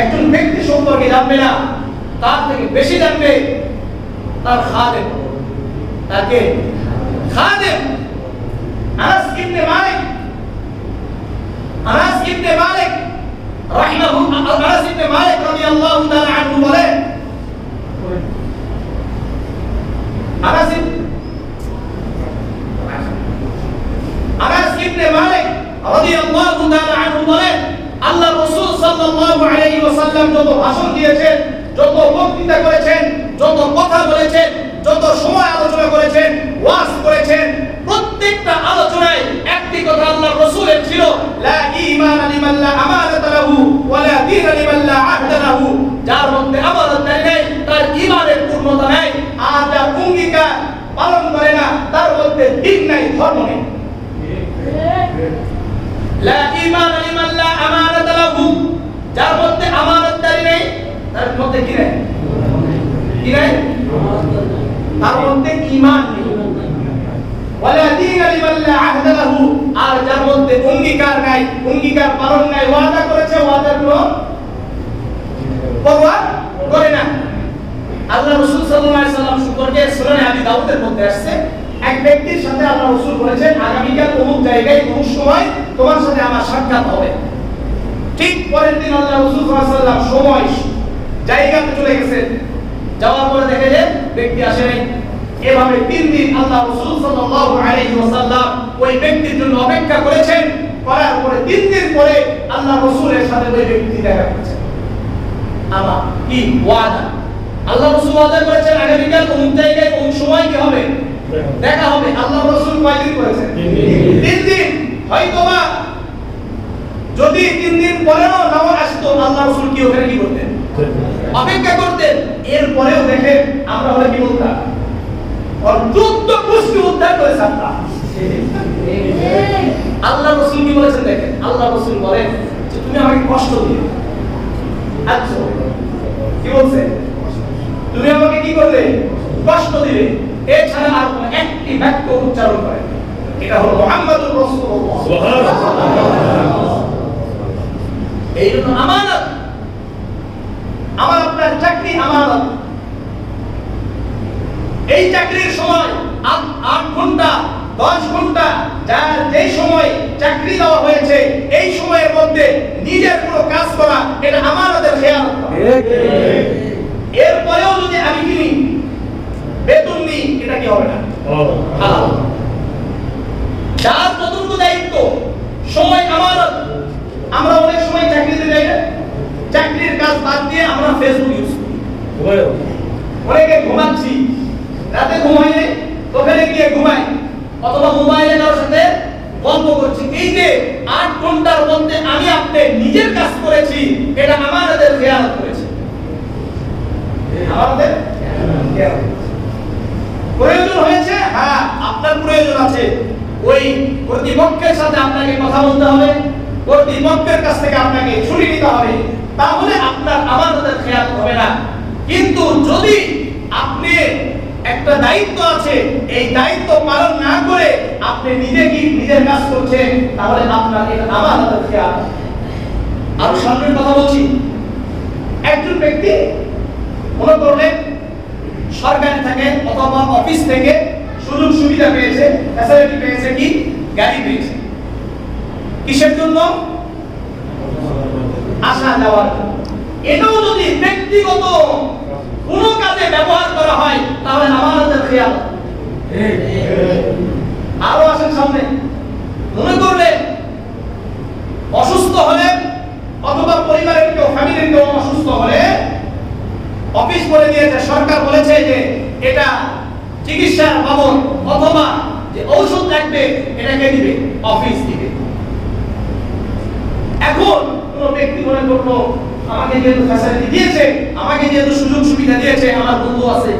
একজন ব্যক্তি সম্পর্কে জানবে না, তার থেকে বেশি জানবে তার খাদেম। তাকে খাদেম আনাস ইবনে মালিক রাদিয়াল্লাহু তাআলা আনহু বলেন, আনাস ইবনে মালিক রাদিয়াল্লাহু তাআলা আনহু বলেন, আল্লাহ রাসূল সাল্লাল্লাহু আলাইহি ওয়াসাল্লাম যত ভাষণ দিয়েছেন, যত বক্তৃতা করেছেন, যত কথা বলেছেন, যত সময় আলোচনা করেছেন, ওয়াজ করেছেন, প্রত্যেকটা আলোচনায় একটি কথা আল্লাহ রাসূলের ছিল, লা ঈমান লিমান লা আমানাতা লাহু ওয়া লা দীন লিমান লা আহদা লাহু। যার মধ্যে আমানত নেই তার ঈমানের পূর্ণতা নাই, আর যার অঙ্গীকার পালন করে না তার মধ্যে দ্বীন নাই, ধর্ম নেই। লা ঈমান লিমান লা আমানাতা লাহু, যার মধ্যে আমানতদারি নেই তার মধ্যে কি নাই? কি নাই? তার মধ্যে ঈমান নেই। ওয়ালা দীন লিমান লা আহদা লাহু, আর যার মধ্যে অঙ্গীকার নাই, অঙ্গীকার পালন নাই, ওয়াদা করেছে ওয়াদার কোনো পরোয়া করে না। আল্লাহ রাসূল সাল্লাল্লাহু আলাইহি ওয়াসাল্লাম সম্পর্কে সুনানে আবি দাউদের মধ্যে আসছে, এক ব্যক্তির সাথে আল্লাহ রাসূল বলেছেন আগামীকাল অমুক জায়গায় অমুক সময় তোমার সাথে আমার সাক্ষাৎ হবে। ঠিক পরের দিন আল্লাহ রাসূল সাল্লাল্লাহু আলাইহি ওয়াসাল্লাম সময় জায়গাতে চলে গেছেন, যাওয়ার পরে দেখে যে ব্যক্তি আসে নাই। এভাবে 3 দিন আল্লাহ রাসূল সাল্লাল্লাহু আলাইহি ওয়াসাল্লাম ওই ব্যক্তির জন্য অপেক্ষা করেছেন, করার পরে 3 দিন পরে আল্লাহ রাসূলের সাথে ওই ব্যক্তি দেখা করেছে। আমার কি ওয়াদা, আল্লাহ রাসূল ওয়াদা করেছেন আগামীকাল অমুক জায়গায় অমুক সময় কি হবে, দেখা হবে। আল্লাহ রাসূল কয়দিন করেছেন? 3 দিন। হয়তোবা যদি 3 দিন পরেও নাও আসতো, আল্লাহ রাসূল কি ওখানে কি করতেন? অপেক্ষা করতেন। এরপরেও দেখেন আমরা হলে কি বলতাম? আর 14 গোষ্ঠী উদ্ধার করেছে আল্লাহ। আল্লাহ রাসূল কি বলেছেন দেখেন, আল্লাহ রাসূল বলেন যে তুমি আমাকে কষ্ট দিলে। আচ্ছা কি বলছে? তুমি আমাকে কি করলে? কষ্ট দিলে। এছাড়া আর কোনো একটি বাক্য উচ্চারণ করে, এটা হলো মুহাম্মাদুর রাসূলুল্লাহ সুবহানাল্লাহ। এই জন্য আমানত, আমার আপনার চাকরি আমানত। এই চাকরির সময় 8 ঘন্টা 10 ঘন্টা যার যেই সময় চাকরি দেওয়া হয়েছে, এই সময়ের মধ্যে নিজের কোনো কাজ করা, এটা আমানতের খেয়ানত। এরপরেও যদি আমি কিনি বেতন নিই, এটা কি হবে না? হালাল। যার যতটুকু দায়িত্ব, সময় আমানত। আমরা অনেক সময় চাকরিতে যাই না, চাকরির কাজ বাদ দিয়ে আমরা ফেসবুক ইউজ করি। অনেকে ঘুমাচ্ছি, রাতে ঘুমাই নাই, ওখানে গিয়ে ঘুমাই, অথবা মোবাইলে কারোর সাথে গল্প করছি। এই যে 8 ঘন্টার মধ্যে আমি আপনি নিজের কাজ করেছি, এটা আমাদের খেয়ানত করেছি। আমাদের প্রয়োজন হয়েছে, হ্যাঁ আপনার প্রয়োজন আছে, ওই কর্তৃপক্ষের সাথে আপনাকে কথা বলতে হবে, কর্তৃপক্ষের কাছ থেকে আপনাকে ছুটি নিতে হবে, তাহলে আপনার আমানতের খেয়াল হবে না। কিন্তু যদি আপনি একটা দায়িত্ব আছে, এই দায়িত্ব পালন না করে আপনি নিজের কাজ করছেন, তাহলে আপনার এটা আমানতের খেয়াল। আর সামনের কথা বলছি, একজন ব্যক্তি মনে করলেন সরকারি থেকে অথবা অফিস থেকে সুযোগ সুবিধা পেয়েছে, ফ্যাসিলিটি পেয়েছে, কি গাড়ি পেয়েছে, কিসের জন্য? আসা যাওয়ার জন্য। এটাও যদি ব্যক্তিগত কোনো কাজে ব্যবহার করা হয়, তাহলে আমানতের খেয়াল। আরো আসেন সামনে। মনে করলেন অসুস্থ হলে, অথবা পরিবারের কেউ, ফ্যামিলির কেউ অসুস্থ হলে, অফিস করে দিয়েছে, সরকার বলেছে যে এটা চিকিৎসার ভবন অথবা যে ঔষধ লাগবে এটাকে দিবে, অফিস দিবে। এখন কোন ব্যক্তি মনে করলো আমাকে যেহেতু ফ্যাসিলিটি দিয়েছে, আমাকে যেহেতু সুযোগ সুবিধা দিয়েছে, আমার বন্ধু আছে,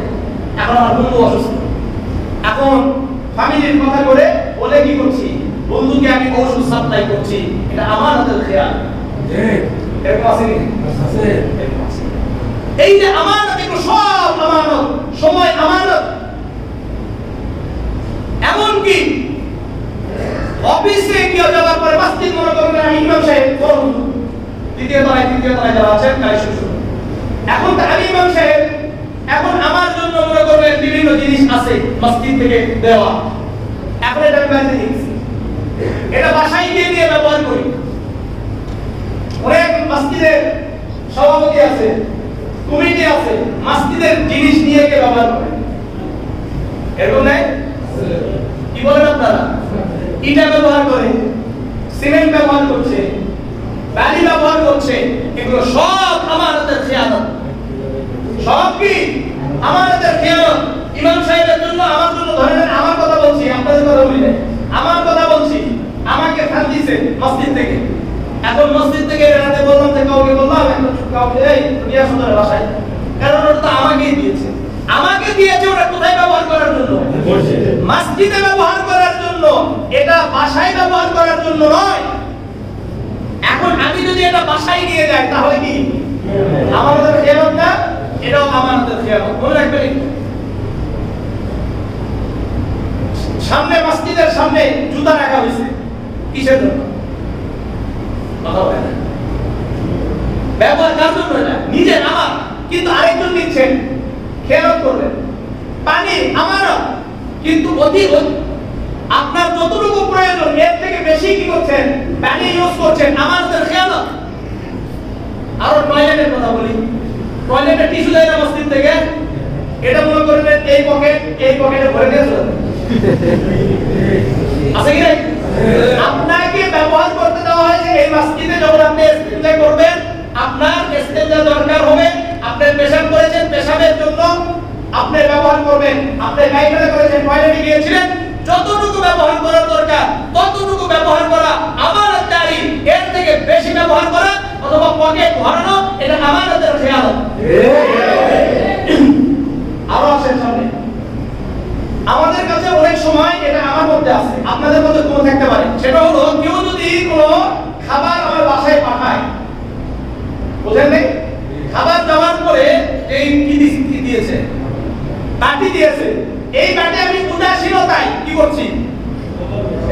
এখন আমার বন্ধু অসুস্থ, এখন ফ্যামিলির কথা করে বলে কি করছি, বন্ধুকে আমি ঔষধ সাপ্লাই করছি, এটা আমার হাতের খেয়াল। এরকম আছে কি? এই যে আমানত, এগুলো সব আমানত, সময় আমানত। এমনকি অফিসে কেউ যাওয়ার পরে মসজিদ মনে করবেন আমি ইমাম সাহেব, তৃতীয় তলায় যারা আছেন কালেকশন শুরু। এখন তো আমি ইমাম সাহেব, এখন আমার জন্য মনে করবেন বিভিন্ন জিনিস আছে মসজিদ থেকে দেওয়া, এখন এটা আমি বাড়িতে দিচ্ছি, এটা বাসায় গিয়ে দিয়ে ব্যবহার করি। অনেক মসজিদের সভাপতি আছে, কমিটি আছে, মসজিদের জিনিস নিয়ে গিয়ে ব্যবহার করে। এরকম নাই? কি বলেন আপনারা? ইটা ব্যবহার করে, সিমেন্ট ব্যবহার করছে, বালি ব্যবহার করছে, এগুলো সব আমানতের খেয়ানত। সব কি আমানতের খেয়ানত। ইমাম সাহেবের জন্য, আমার জন্য, ধরেন আমার কথা বলছি, আপনাদের কথা বলি না, আমার কথা বলছি, আমাকে ফোন দিয়েছে মসজিদ থেকে। এখন মসজিদ থেকে রাতে বললাম যে কাউকে বললাম কাউকে এই নিয়ে আসো তোর বাসায়, কারণ ওটা তো আমাকেই দিয়েছে। আমাকে দিয়েছে ওটা কোথায় ব্যবহার করার জন্য? মসজিদে ব্যবহার করার জন্য, এটা বাসায় ব্যবহার করার জন্য নয়। এখন আমি যদি এটা বাসায় নিয়ে যাই তাহলে কি আমাদের খেয়ালত না? এটাও আমাদের খেয়ালত। মনে রাখবেন, সামনে মসজিদের সামনে জুতা রাখা হয়েছে, কিসের জন্য? কথা বলেন, ব্যবহার কার জন্য? এটা নিজের আমার, কিন্তু আরেকজন নিচ্ছেন, খেয়ালত করবেন। পানি আমারও, কিন্তু অধিক আপনার যতটুকু প্রয়োজন এর থেকে বেশি কি করছেন? পানি ইউজ করছেন, আমাদের খেয়ালত। আর টয়লেটের কথা বলি, টয়লেটে টিস্যু দেয় না মসজিদ থেকে, এটা মনে করবেন এই পকেটে ভরে দিয়েছে আছে কি? আপনাকে ব্যবহার করতে দেওয়া হয়েছে এই মসজিদে। যখন আপনি ইস্তেঞ্জা করবেন, আপনার ইস্তেঞ্জা দরকার হবে, আপনি পেশাব করেছেন, পেশাবের জন্য আপনি ব্যবহার করবেন। আপনি পায়খানা করেছেন, টয়লেটে গিয়েছিলেন, যতটুকু ব্যবহার করার দরকার ততটুকু ব্যবহার করা আমানতদারি। এর থেকে বেশি ব্যবহার করা অথবা পকেট ভরানো, এটা আমানতের খেয়ালত। আরো আসেন সামনে। আমাদের কাছে অনেক সময় এটা আমার মধ্যে আছে, আপনাদের মধ্যে কোনো থাকতে পারে। সেটা হলো কেউ যদি কোনো খাবার আমার বাসায় পাঠায়, বুঝেন নাই? খাবার দেওয়ার পরে এই কি দিয়েছে? বাটি দিয়েছে। এই বাটি আমি উদাসীনতায় কি করছি?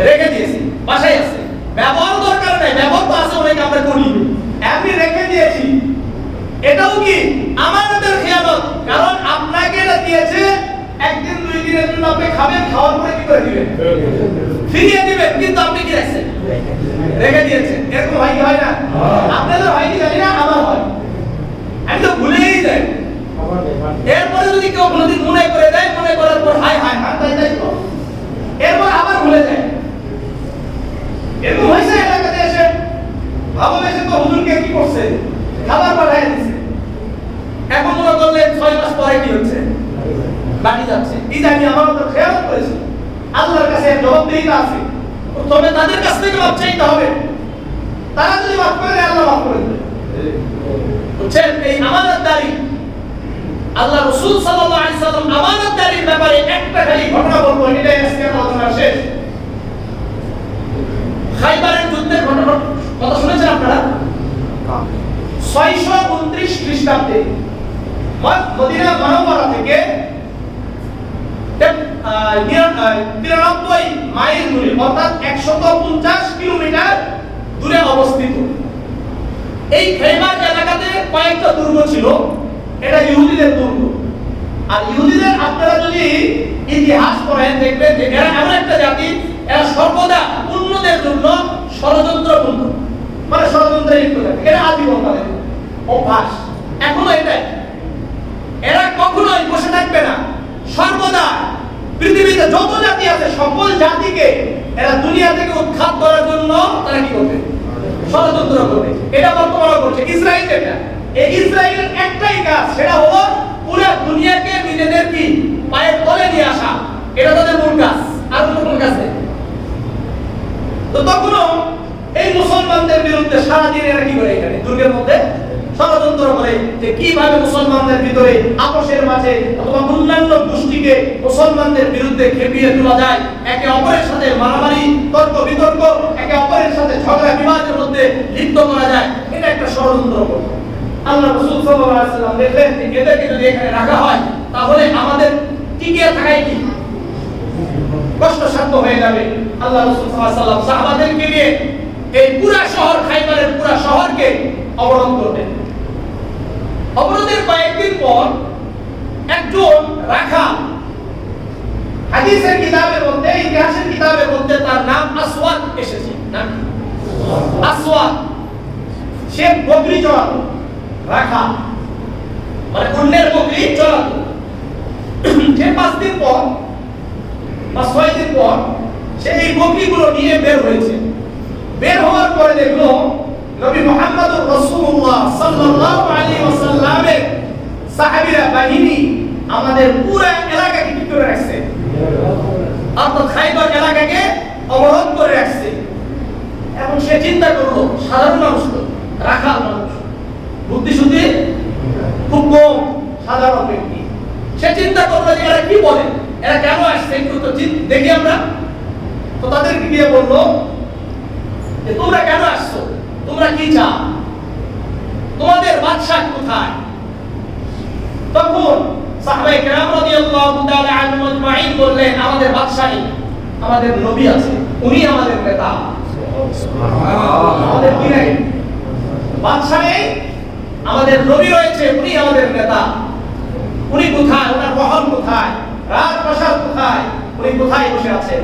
রেখে দিয়েছি, বাসায় আছে, ব্যবহার দরকার নাই, ব্যবহার তো আছে অনেক, আমরা করি, এমনি রেখে দিয়েছি। এটাও কি আমানতের খেয়ানত? কারণ আপনাকে এটা দিয়েছে, একদিন দুই দিনের জন্য আপনি খাবেন, খাওয়ার পরে কি করে দিবেন? ফিরিয়ে দিবেন, কিন্তু আপনি কি রাখছেন? রেখে দিয়েছেন। এরকম হয় কি হয় না? আপনাদের হয় কি জানি না, আমার হয়। আমি তো ভুলেই যাই। এরপরে যদি কেউ কোনোদিন মনে করে দেয়, মনে করার পর হাই হাই হাই তাই তো, এরপর আবার ভুলে যায়। এরকম হয়েছে এলাকাতে এসে, ভাবো এসে তো হুজুরকে কি করছে? খাবার পাঠায় দিচ্ছে। এখন মনে করলেন 6 মাস পরে কি হচ্ছে? বাড়ি যাচ্ছে। এই যে আমি আমার উপর খেয়াল করেছি, আল্লাহর কাছে জবাবদিহিতা আছে। তবে তাদের কাছ থেকে মাপ চাইতে হবে। তারা যদি মাফ করে দেয়, আল্লাহ মাফ করে দেবে। বুঝছেন? এই আমানতদারি, আল্লাহ রাসূল সাল্লাল্লাহু আলাইহি সাল্লাম আমানতদারির ব্যাপারে একটা খালি ঘটনা বলবো, এটাই আজকে আলোচনা শেষ। খাইবারের যুদ্ধের ঘটনা কথা শুনেছেন আপনারা? 629 খ্রিস্টাব্দে মদিনা মুনাওয়ারা থেকে 93 মাইল দূরে, অর্থাৎ 150 কিলোমিটার দূরে অবস্থিত এই খাইবার এলাকাতে কয়েকটা দুর্গ ছিল। এটা ইহুদিদের দুর্গ। আর ইহুদিদের আপনারা যদি ইতিহাস পড়েন, দেখবেন যে এরা এমন একটা জাতি, এরা সর্বদা অন্যদের জন্য ষড়যন্ত্রপূর্ণ, মানে ষড়যন্ত্রে লিপ্ত থাকে। এরা আজীবন তাদের অভ্যাস, এখনো এটাই। এরা কখনোই বসে থাকবে না, সর্বদা পৃথিবীতে যত জাতি আছে সকল জাতিকে এরা দুনিয়া থেকে উৎখাত করার জন্য তারা কি করবে? ষড়যন্ত্র করবে। এটা বর্তমানে করছে ইসরায়েল। এটা এই ইসরায়েলের একটাই কাজ, সেটা হলো পুরো দুনিয়াকে নিজেদের কি পায়ের তলে নিয়ে আসা। এটা তাদের মূল কাজ, আর কোনো কাজ নেই। তো তখনও এই মুসলমানদের বিরুদ্ধে সারাদিন এরা কি করে এখানে দুর্গের মধ্যে ষড়যন্ত্র করে যে কিভাবে মুসলমানদের ভিতরে আপোষের মাঝে অথবা অন্যান্য গোষ্ঠীকে মুসলমানদের বিরুদ্ধে খেপিয়ে তোলা যায়, একে অপরের সাথে মারামারি তর্ক বিতর্ক, একে অপরের সাথে ঝগড়া বিবাদের মধ্যে লিপ্ত করা যায়। এটা একটা ষড়যন্ত্র। আল্লাহ রাসূল সাল্লাল্লাহু আলাইহি ওয়াসাল্লাম দেখলেন যে এদেরকে যদি এখানে রাখা হয় তাহলে আমাদের টিকে থাকাই কি কষ্টসাধ্য হয়ে যাবে। আল্লাহ রাসূল সাল্লাল্লাহু আলাইহি ওয়াসাল্লাম সাহাবাদেরকে নিয়ে এই পুরো শহর খাইবারের পুরো শহরকে অবরোধ করলেন। অবরোধের কয়েকদিন পর একজন রাখাল, হাদিসের কিতাবের মধ্যে, ইতিহাসের কিতাবের মধ্যে তার নাম আসওয়াদ এসেছে। নাম আসওয়াদ। সে বকরি চড়াতো, রাখাল মানে অন্যের বকরি চড়াতো। সে 5 দিন পর বা 6 দিন পর সে এই বকরিগুলো নিয়ে বের হয়েছে। বের হওয়ার পরে দেখলো নবী মুহাম্মদুর রাসূলুল্লাহ সাল্লাল্লাহু আলাইহি ওয়াসাল্লামের সাহাবীরা বাহিনী আমাদের পুরো এলাকাকে কি করে রাখছে, অর্থাৎ খাইবার এলাকাকে অবরোধ করে রাখছে। এখন সে চিন্তা করলো, সাধারণ মানুষ তো, রাখাল মানুষ, বুদ্ধি শুদ্ধি খুব কম, সাধারণ ব্যক্তি। সে চিন্তা করলো যে এরা কি বলে, এরা কেন আসছে, একটু তো দেখি আমরা। তো তাদেরকে গিয়ে বললো যে তোমরা কেন আসছো, তোমরা কি চাও, তোমাদের বাদশা কোথায়? তখন সাহাবায়ে কেরাম রাদিয়াল্লাহু তাআলা আনহুম আজমাইন বললেন, আমাদের বাদশা নেই, আমাদের নবী আছে, উনি আমাদের নেতা। সুবহানাল্লাহ। আমাদের কি নেই? বাদশা নেই, আমাদের নবী রয়েছে, উনি আমাদের নেতা। উনি কোথায়, ওনার মহল কোথায়, রাজপ্রাসাদ কোথায়, উনি কোথায় বসে আছেন?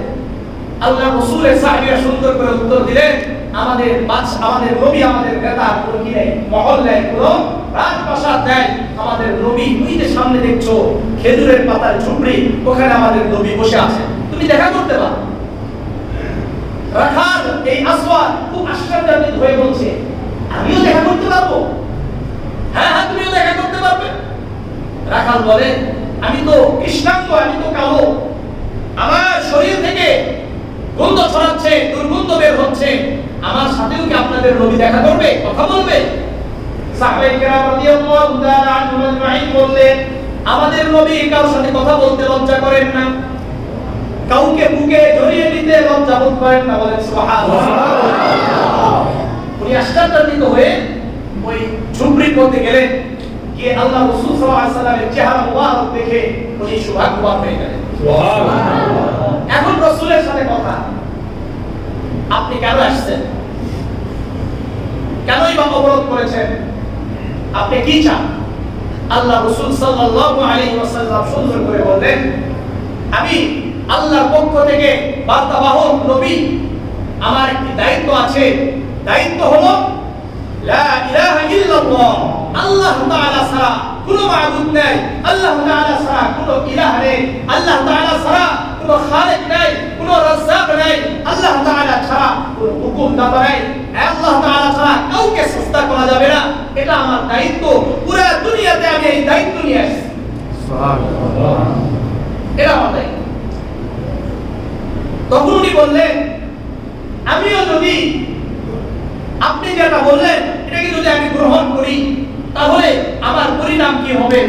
আল্লাহ রাসূলের সাহাবীরা সুন্দর করে উত্তর দিলেন, আমাদের বাদশা, আমাদের নবী আমাদের নেতা, কোনো কি নেই, মহল নেই, কোনো রাজপ্রাসাদ নেই। আমাদের নবী ওই যে সামনে দেখছো খেজুরের পাতার ঝুপড়ি, ওখানে আমাদের নবী বসে আছেন, তুমি দেখা করতে পারো। রাখাল এই আসওয়াদ খুব আশ্চর্যান্বিত হয়ে বলছে, আমিও দেখা করতে পারবো? হ্যাঁ হ্যাঁ, তুমিও দেখা করতে পারবে। রাখাল বলে, আমি তো কৃষ্ণাঙ্গ, আমি তো কালো, আমার শরীর থেকে গন্ধ ছড়াচ্ছে, দুর্গন্ধ বের হচ্ছে, আমার সাথেও কি আপনাদের নবী দেখা করবে, কথা বলবে? সাহাবায়ে কেরাম রাদিয়াল্লাহু তাআলা আনহুম আজমাইন বললেন, আমাদের নবী কারোর সাথে কথা বলতে লজ্জা করেন না, কাউকে বুকে জড়িয়ে নিতে লজ্জা বোধ করেন না। বলেন সুবহানাল্লাহ। উনি আশ্চর্যান্বিত হয়ে ওই ঝুপড়ির মধ্যে গেলেন, গিয়ে আল্লাহ রাসূল সাল্লাল্লাহু আলাইহি ওয়াসাল্লামের চেহারা মুবারক দেখে উনি সৌভাগ্যবান হয়ে গেলেন। সুবহানাল্লাহ। এখন রাসূলের সাথে কথা, আপনি কেন আসছেন, কেনই বা অবরোধ করেছেন, আপনি কি চান? আল্লাহ রাসূল সাল্লাল্লাহু আলাইহি ওয়াসাল্লাম সুন্দর করে বললেন, আমি আল্লাহর পক্ষ থেকে বার্তাবাহক নবী, আমার একটি দায়িত্ব আছে। দায়িত্ব হলো লা ইলাহা ইল্লাল্লাহ, আল্লাহ তাআলা ছাড়া কোনো মাবুদ নেই, আল্লাহ তাআলা ছাড়া কোনো ইলাহ নেই, আল্লাহ তাআলা ছাড়া কোনো খালিক নেই, কোনো রাজ্জাক নেই, আল্লাহ তাআলা ছাড়া কোনো হুকুমদাতা নেই, আল্লাহ তাআলা ছাড়া কাউকে সস্তা করা যাবে না। এটা আমার দায়িত্ব, পুরো দুনিয়াতে আমি এই দায়িত্ব নিয়ে আসছি। সুবহানাল্লাহ। এটা আমার দায়িত্ব। তখন উনি বললেন, আমিও যদি আপনি যেটা বললেন এটাকে যদি আমি গ্রহণ করি তাহলে আমার পরিণাম কি হবে?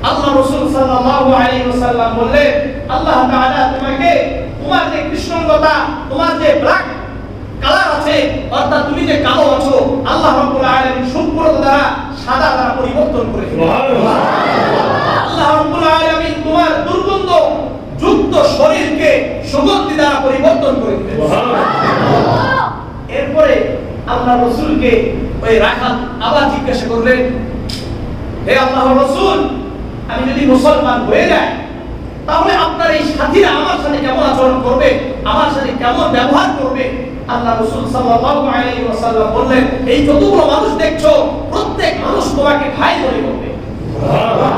আল্লাহ রাসূল সাল্লাল্লাহু আলাইহি ওয়াসাল্লাম বললেন, আল্লাহ তাআলা তোমাকে, তোমার যে কৃষ্ণাঙ্গতা, তোমার যে ব্ল্যাক কালার আছে, অর্থাৎ তুমি যে কালো আছো, আল্লাহ রাব্বুল আলামিন সম্পূর্ণতা দ্বারা সাদা দ্বারা পরিবর্তন করে দিবেন। সুবহানাল্লাহ। আল্লাহ রাব্বুল আলামিন তোমার দুর্গন্ধ যুক্ত শরীরকে সুগন্ধি দ্বারা পরিবর্তন করে দিবেন। সুবহানাল্লাহ। এরপরে আল্লাহ রাসূলকে ওই রাখাল আবার জিজ্ঞাসা করলেন, হে আল্লাহর রাসূল, আমি যদি মুসলমান হয়ে যাই তাহলে আপনার এই সাথীরা আমার সাথে কেমন আচরণ করবে, আমার সাথে কেমন ব্যবহার করবে? আল্লাহ রাসূল সাল্লাল্লাহু আলাইহি ওয়াসাল্লাম বললেন, এই যতগুলো মানুষ দেখছো প্রত্যেক মানুষ তোমাকে ভাই মনে করবে। সুবহানাল্লাহ।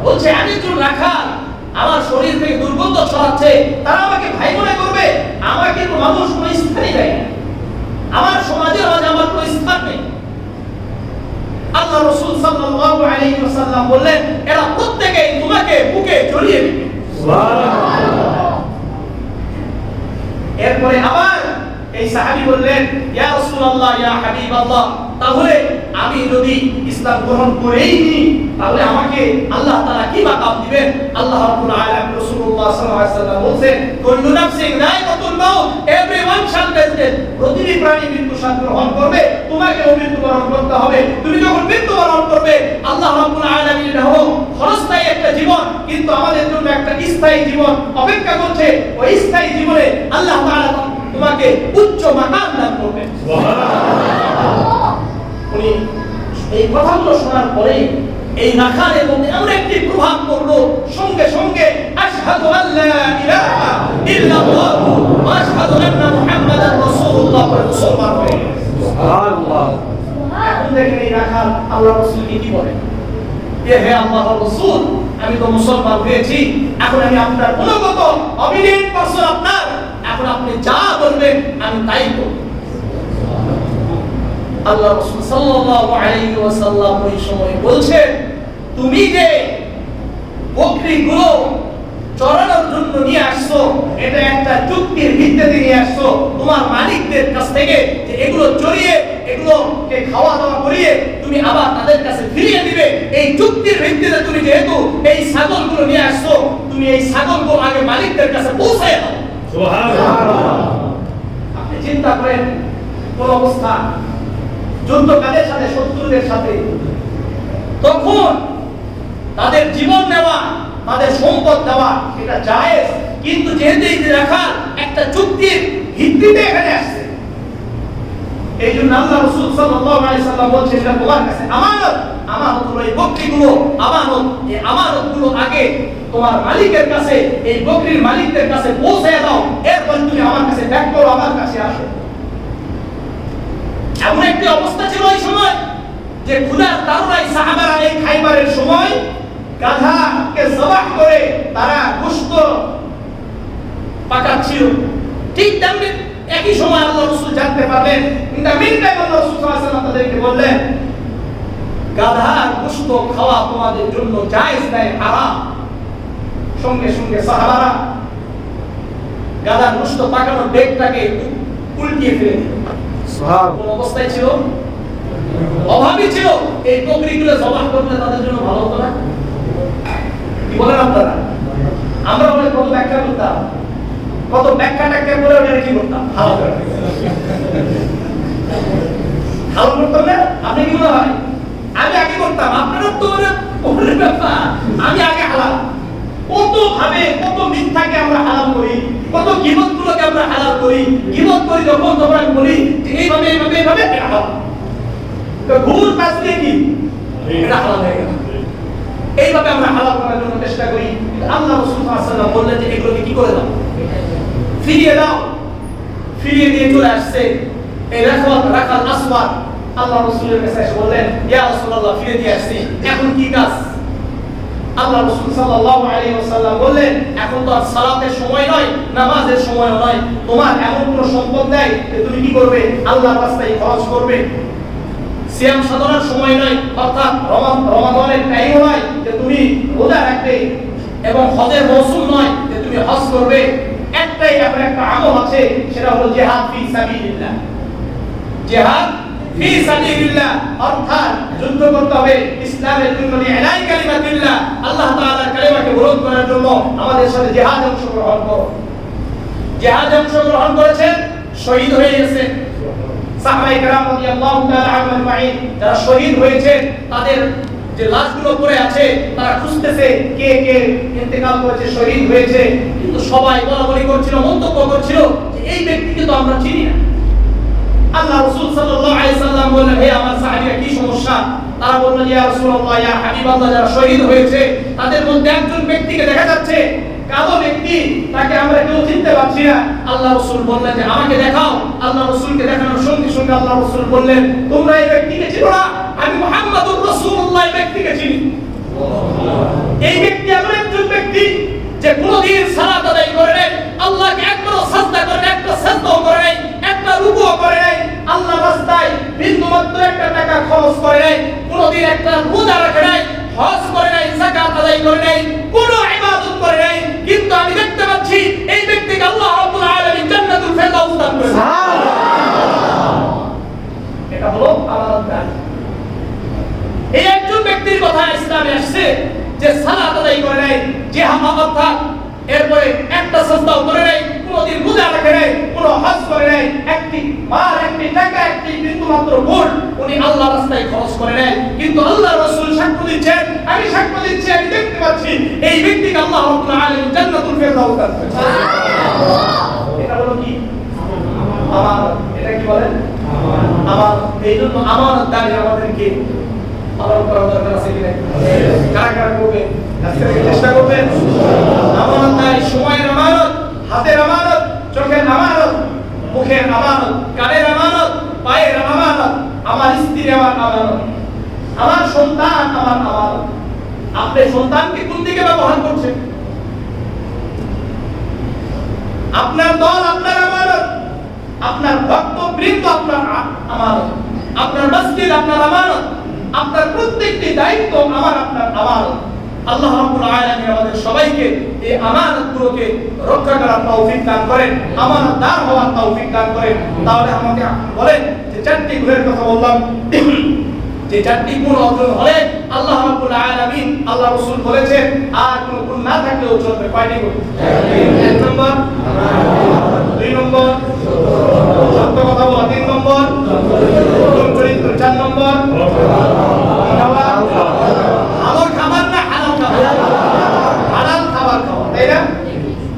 বলছে, আমি একজন রাখাল, আমার শরীর থেকে দুর্গন্ধ ছড়াচ্ছে, তারা আমাকে ভাই মনে করবে, আমাকে তো মানুষ কোনো স্থানই দেয় না, আমার সমাজের মাঝে আমার কোনো স্থান নেই। সাল্লাল্লাহু আলাইহি ওয়াসাল্লাম বললেন এরা প্রত্যেকেই তোমাকে বুকে জড়িয়ে নেবে। সুবহানাল্লাহ। এরপরে আবার এই সাহাবী বললেন ইয়া রাসূলুল্লাহ ইয়া হাবিবাল্লাহ, তাহলে আমি যদি ইসলাম গ্রহণ করেই নি তাহলে আমাকে আল্লাহ তাআলা কি মাকাম দিবেন? আল্লাহ রাব্বুল আলামিন রাসূলুল্লাহ সাল্লাল্লাহু আলাইহি ওয়াসাল্লাম বলেন কুল্লু নাফসিন যায়কাতুল মাউত, এভরিওয়ান শাল টেস্ট ডেথ, প্রতিটি প্রাণী মৃত্যু স্বাদ গ্রহণ করবে, তোমাকেও মৃত্যুবরণ করতে হবে। তুমি যখন মৃত্যুবরণ করবে আল্লাহ রাব্বুল আলামিন হলো ক্ষণস্থায়ী একটা জীবন, কিন্তু আমাদের জন্য একটা স্থায়ী জীবন অপেক্ষা করছে। ওই স্থায়ী জীবনে আল্লাহ তাআলা তোমাকে উচ্চ মাকাম দান করবেন। সুবহানাল্লাহ। উনি এই কথাগুলো শোনার পরে এই রাখালের মধ্যে এমন একটি প্রভাব পড়লো, সঙ্গে সঙ্গে আশহাদু আল্লা ইলাহা ইল্লাল্লাহ ওয়া আশহাদু আন্না মুহাম্মাদার রাসূলুল্লাহ মুসলমান হয়ে গেলেন। সুবহানাল্লাহ। এখন দেখেন এই রাখাল আল্লাহর রাসূলকে কি বলে, হে আল্লাহর রাসূল, আমি তো মুসলমান হয়েছি, এখন আমি আপনার অনুগত অবিনেট পারসন আপনার, এখন আপনি যা বলবেন আমি তাই করব। আল্লাহ রাসূল সাল্লাল্লাহু আলাইহি ওয়াসাল্লাম ওই সময় বলছেন তুমি যে বকরিগুলো চড়ানোর জন্য নিয়ে আসছো এটা একটা চুক্তির ভিত্তিতে নিয়ে আসছো, তোমার মালিকদের কাছ থেকে যে এগুলো চড়িয়ে এগুলোকে খাওয়া দাওয়া করিয়ে তুমি আবার তাদের কাছে ফিরিয়ে দিবে, এই চুক্তির ভিত্তিতে তুমি যেহেতু এই ছাগলগুলো নিয়ে আসছো তুমি এই ছাগলগুলো আগে মালিকদের কাছে পৌঁছে দাও। সুবহানাল্লাহ। আপনি চিন্তা করেন কোন অবস্থা, যুদ্ধ কাদের সাথে, শত্রুদের সাথে, তখন তাদের জীবন নেওয়া তাদের সম্পদ দেওয়া এটা জায়েজ, কিন্তু যেহেতু এই রাখা একটা চুক্তির ভিত্তিতে এখানে আসছে এই জন্য আল্লাহ রাসূল সাল্লাল্লাহু আলাইহি সাল্লাম বলছেন এটা তোমার কাছে আমানত, আমানত হলো এই বকরিগুলো আমানত, এই আমানতগুলো আগে তোমার মালিকের কাছে এই বকরির মালিকদের কাছে পৌঁছে দাও, এরপর তুমি আমার কাছে ব্যাক করো, আমার কাছে আসো। এমন একটি অবস্থা ছিল ওই সময় যে ক্ষুধার তাড়নায় সাহাবারা এই খাইবারের সময় গাধাকে জবাহ করে তারা গোশত পাকাচ্ছিল। ঠিক তেমনি একই সময় আল্লাহ রাসূল জানতে পারলেন, কিন্তু মিনটাই আল্লাহ রাসূল সাল্লাল্লাহু আলাইহি ওয়াসাল্লাম তাদেরকে বললেন গাধার গোশত খাওয়া তোমাদের জন্য জায়েজ নয়, হারাম। সঙ্গে সঙ্গে সাহাবারা গাধার গোশত পাকানোর ডেকটাকে উল্টিয়ে ফেলে দিল। সুবহানাল্লাহ। কোন অবস্থায় ছিল? অভাবী ছিল। এই বকরিগুলো জবাহ করলে তাদের জন্য ভালো হতো না? কি বলেন আপনারা? আমরা বলে কত ব্যাখ্যা করতাম, কত ব্যাখ্যা টাখ্যা করে ওটা কি করতাম, হালাল করতাম। হালাল করতাম না? আপনি কি মনে হয়? আমি আগে করতাম, আপনারা তো ওরে ব্যাপার, আমি আগে হালাল। কত ভাবে কত মিথ্যাকে আমরা হালাল করি, কত গীবতগুলোকে আমরা হালাল করি, গীবত করি যখন তখন আমি বলি যে এইভাবে এইভাবে এইভাবে এটা হালাল। তো ঘুর কাজ দিয়ে কি এটা হালাল হয়ে গেল। এইভাবে আমরা হালাল করার জন্য চেষ্টা করি, আল্লাহ রাসূল সাল্লাল্লাহু আলাইহি ওয়াসাল্লাম বললেন যে এগুলোকে কি করে দাও, ফিরিয়ে দাও। ফিরিয়ে দিয়ে চলে আসছে এই রাখাল আসওয়াদ আল্লাহ রাসূলের কাছে এসে বললেন ইয়া রাসূলুল্লাহ ফিরিয়ে দিয়ে আসছি, এখন কি কাজ? আল্লাহ রাসূল সাল্লাল্লাহু আলাইহি ওয়াসাল্লাম বললেন এখন তো আর সালাতের সময় নয়, নামাজের সময় নয়, তোমার এমন কোনো সম্পদ নাই যে তুমি কি করবে, আল্লাহর রাস্তায় খরচ করবে। সিয়াম সাধনার সময় নয়, অর্থাৎ রমাদানের টাইম নয় যে তুমি রোজা রাখবে, এবং হজের মৌসুম নয় যে তুমি হজ করবে। একটাই এমন একটা আমল আছে, সেটা হলো জিহাদ ফি সাবিলিল্লাহ। জিহাদ ফি সাবিলিল্লাহ অর্থাৎ যুদ্ধ করতে হবে ইসলামের জন্য, ইলাই কালিমাতিল্লাহ, আল্লাহ তাআলার কালিমাকে বুলন্দ করার জন্য আমাদের সাথে জিহাদে অংশগ্রহণ করো। জিহাদে অংশগ্রহণ করেছেন, শহীদ হয়ে গেছেন সাহাবায়ে কেরাম রাদিয়াল্লাহু তাআলা আনহুম আজমাইন, যারা শহীদ হয়েছেন তাদের যে লাশগুলো পড়ে আছে তারা খুঁজতেছে কে কে ইন্তেকাল করেছে, শহীদ হয়েছে, কিন্তু সবাই বলাবলি করছিল, মন্তব্য করছিল যে এই ব্যক্তিকে তো আমরা চিনি না। আল্লাহ রাসূল সাল্লাল্লাহু আলাইহি সাল্লাম বললেন হে আমার সাহাবীরা কি সমস্যা? তারা বললেন ইয়া রাসূলুল্লাহ ইয়া হাবিবাল্লাহ, যারা শহীদ হয়েছে তাদের মধ্যে একজন ব্যক্তিকে দেখা যাচ্ছে কালো ব্যক্তি, তাকে আমরা কেউ চিনতে পারছি না। আল্লাহ রাসূল বললেন যে আমাকে দেখাও। আল্লাহ রাসূলকে দেখানোর সঙ্গে সঙ্গে আল্লাহ রাসূল বললেন তোমরা এই ব্যক্তিকে চিনো না? আমি মুহাম্মাদুর রাসূলুল্লাহ এই ব্যক্তিকে চিনি। এই ব্যক্তি এমন একজন ব্যক্তি যে কোনদিন সালাত আদায় করে নাই, আল্লাহকে একবারও সাজদা করে নাই, একটা সাজদাও করে নাই, একটা রুকুও করে নাই, আল্লাহর রাস্তায় বিন্দুমাত্র একটা টাকা খরচ করে নাই, কোন কোনদিন একটা রোজা রাখে নাই, হজ করে নাই, যাকাত আদায় করে নাই, কোনো ইবাদত করে নাই, কিন্তু আমি দেখতে পাচ্ছি এই ব্যক্তিকে আল্লাহ রাব্বুল আলামিন জান্নাতুল ফেরদাউস দান করেছেন। সুবহানাল্লাহ। এটা হলো আমানত দান। এই একজন ব্যক্তির কথা ইসলামে আসছে যে সালাত আদায় করে নাই, জিহাদ অর্থাৎ এরপরে একটা সাজদাও করে নাই, কোনদিন রোজা রাখে নাই, কোনো হজ করে নাই, একটি মাল, একটি টাকা, একটি বিন্দুমাত্র ভুল উনি আল্লাহর রাস্তায় খরচ করে নাই, কিন্তু আল্লাহ রাসূল সাক্ষ্য দিচ্ছেন, আমি সাক্ষ্য দিচ্ছি, আমি দেখতে পাচ্ছি এই ব্যক্তিকে আল্লাহ রাব্বুল আলামিন জান্নাতুল ফেরদাউস দান করেছেন। সুবহানাল্লাহ। এটা হলো কি? আমানত। এটা কি বলেন? আমানত। এইজন্য আমানতদারি আমাদেরকে পালন করার দরকার আছে কি না? কারা কারা করবে? আজকে থেকে চেষ্টা করবেন। আমানতদারি সময়ের আমানত, হাতের আমানত, চোখের আমানত, মুখের আমানত, কানের আমানত, পায়ের আমানত, আমার স্ত্রীর আমানত, আমার সন্তান আমার আমানত। আপনি সন্তানকে কোন দিকে ব্যবহার করছেন? আপনার দল আপনার আমানত, আপনার ভক্তবৃন্দ আপনার আমানত, আপনার মসজিদ আপনার আমানত, আপনার প্রত্যেকটি দায়িত্ব আমার আপনার আমানত। আল্লাহ রাব্বুল আলামিন আমাদের সবাইকে এই আমানতগুলোকে রক্ষা করার তৌফিক দান করেন, আমানতদার হওয়ার তৌফিক দান করেন। তাহলে আমাকে বলেন যে চারটি গুণের কথা বললাম, যে চারটি গুণ অর্জন হলে আল্লাহ রাব্বুল আলামিন, আল্লাহ রাসূল বলেছেন আর কোনো গুণ না থাকলেও চলবে। কয়টি গুণ? এক নম্বর, দুই নম্বর সত্য কথা বলা, তিন নম্বর উত্তম চরিত্র, চার নম্বর হালাল খাবার না হালাল খাবার, হালাল খাবার খাওয়া, তাই না?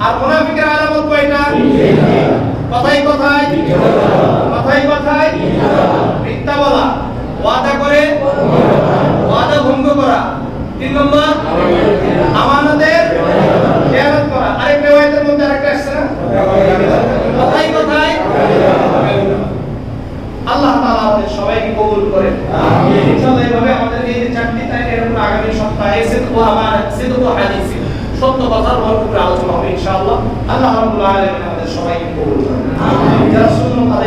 আর মুনাফিকের আলামত কয়টা? কথাই কথাই, কথাই কথাই মিথ্যা বলা, ওয়াদা করে ওয়াদা ভঙ্গ করা, তিন নম্বর আমানতের খেয়ানত করা। আরেকটা ওয়াদার মধ্যে আরেকটা আসছে না, কথাই কথাই। আল্লাহ তাআলা আমাদের সবাইকে কবুল করেন, আমিন। ইনশাআল্লাহ এইভাবে আমাদের এই যে চারটি তাই এরকম আগামী সপ্তাহে সিদক ও আমানত, সিদক ও হাদিস, সত্য কথার উপর আলোচনা হবে ইনশাআল্লাহ। আল্লাহ রাব্বুল আলামিন আমাদের সবাইকে কবুল করেন, আমিন। যারা সুন্নাত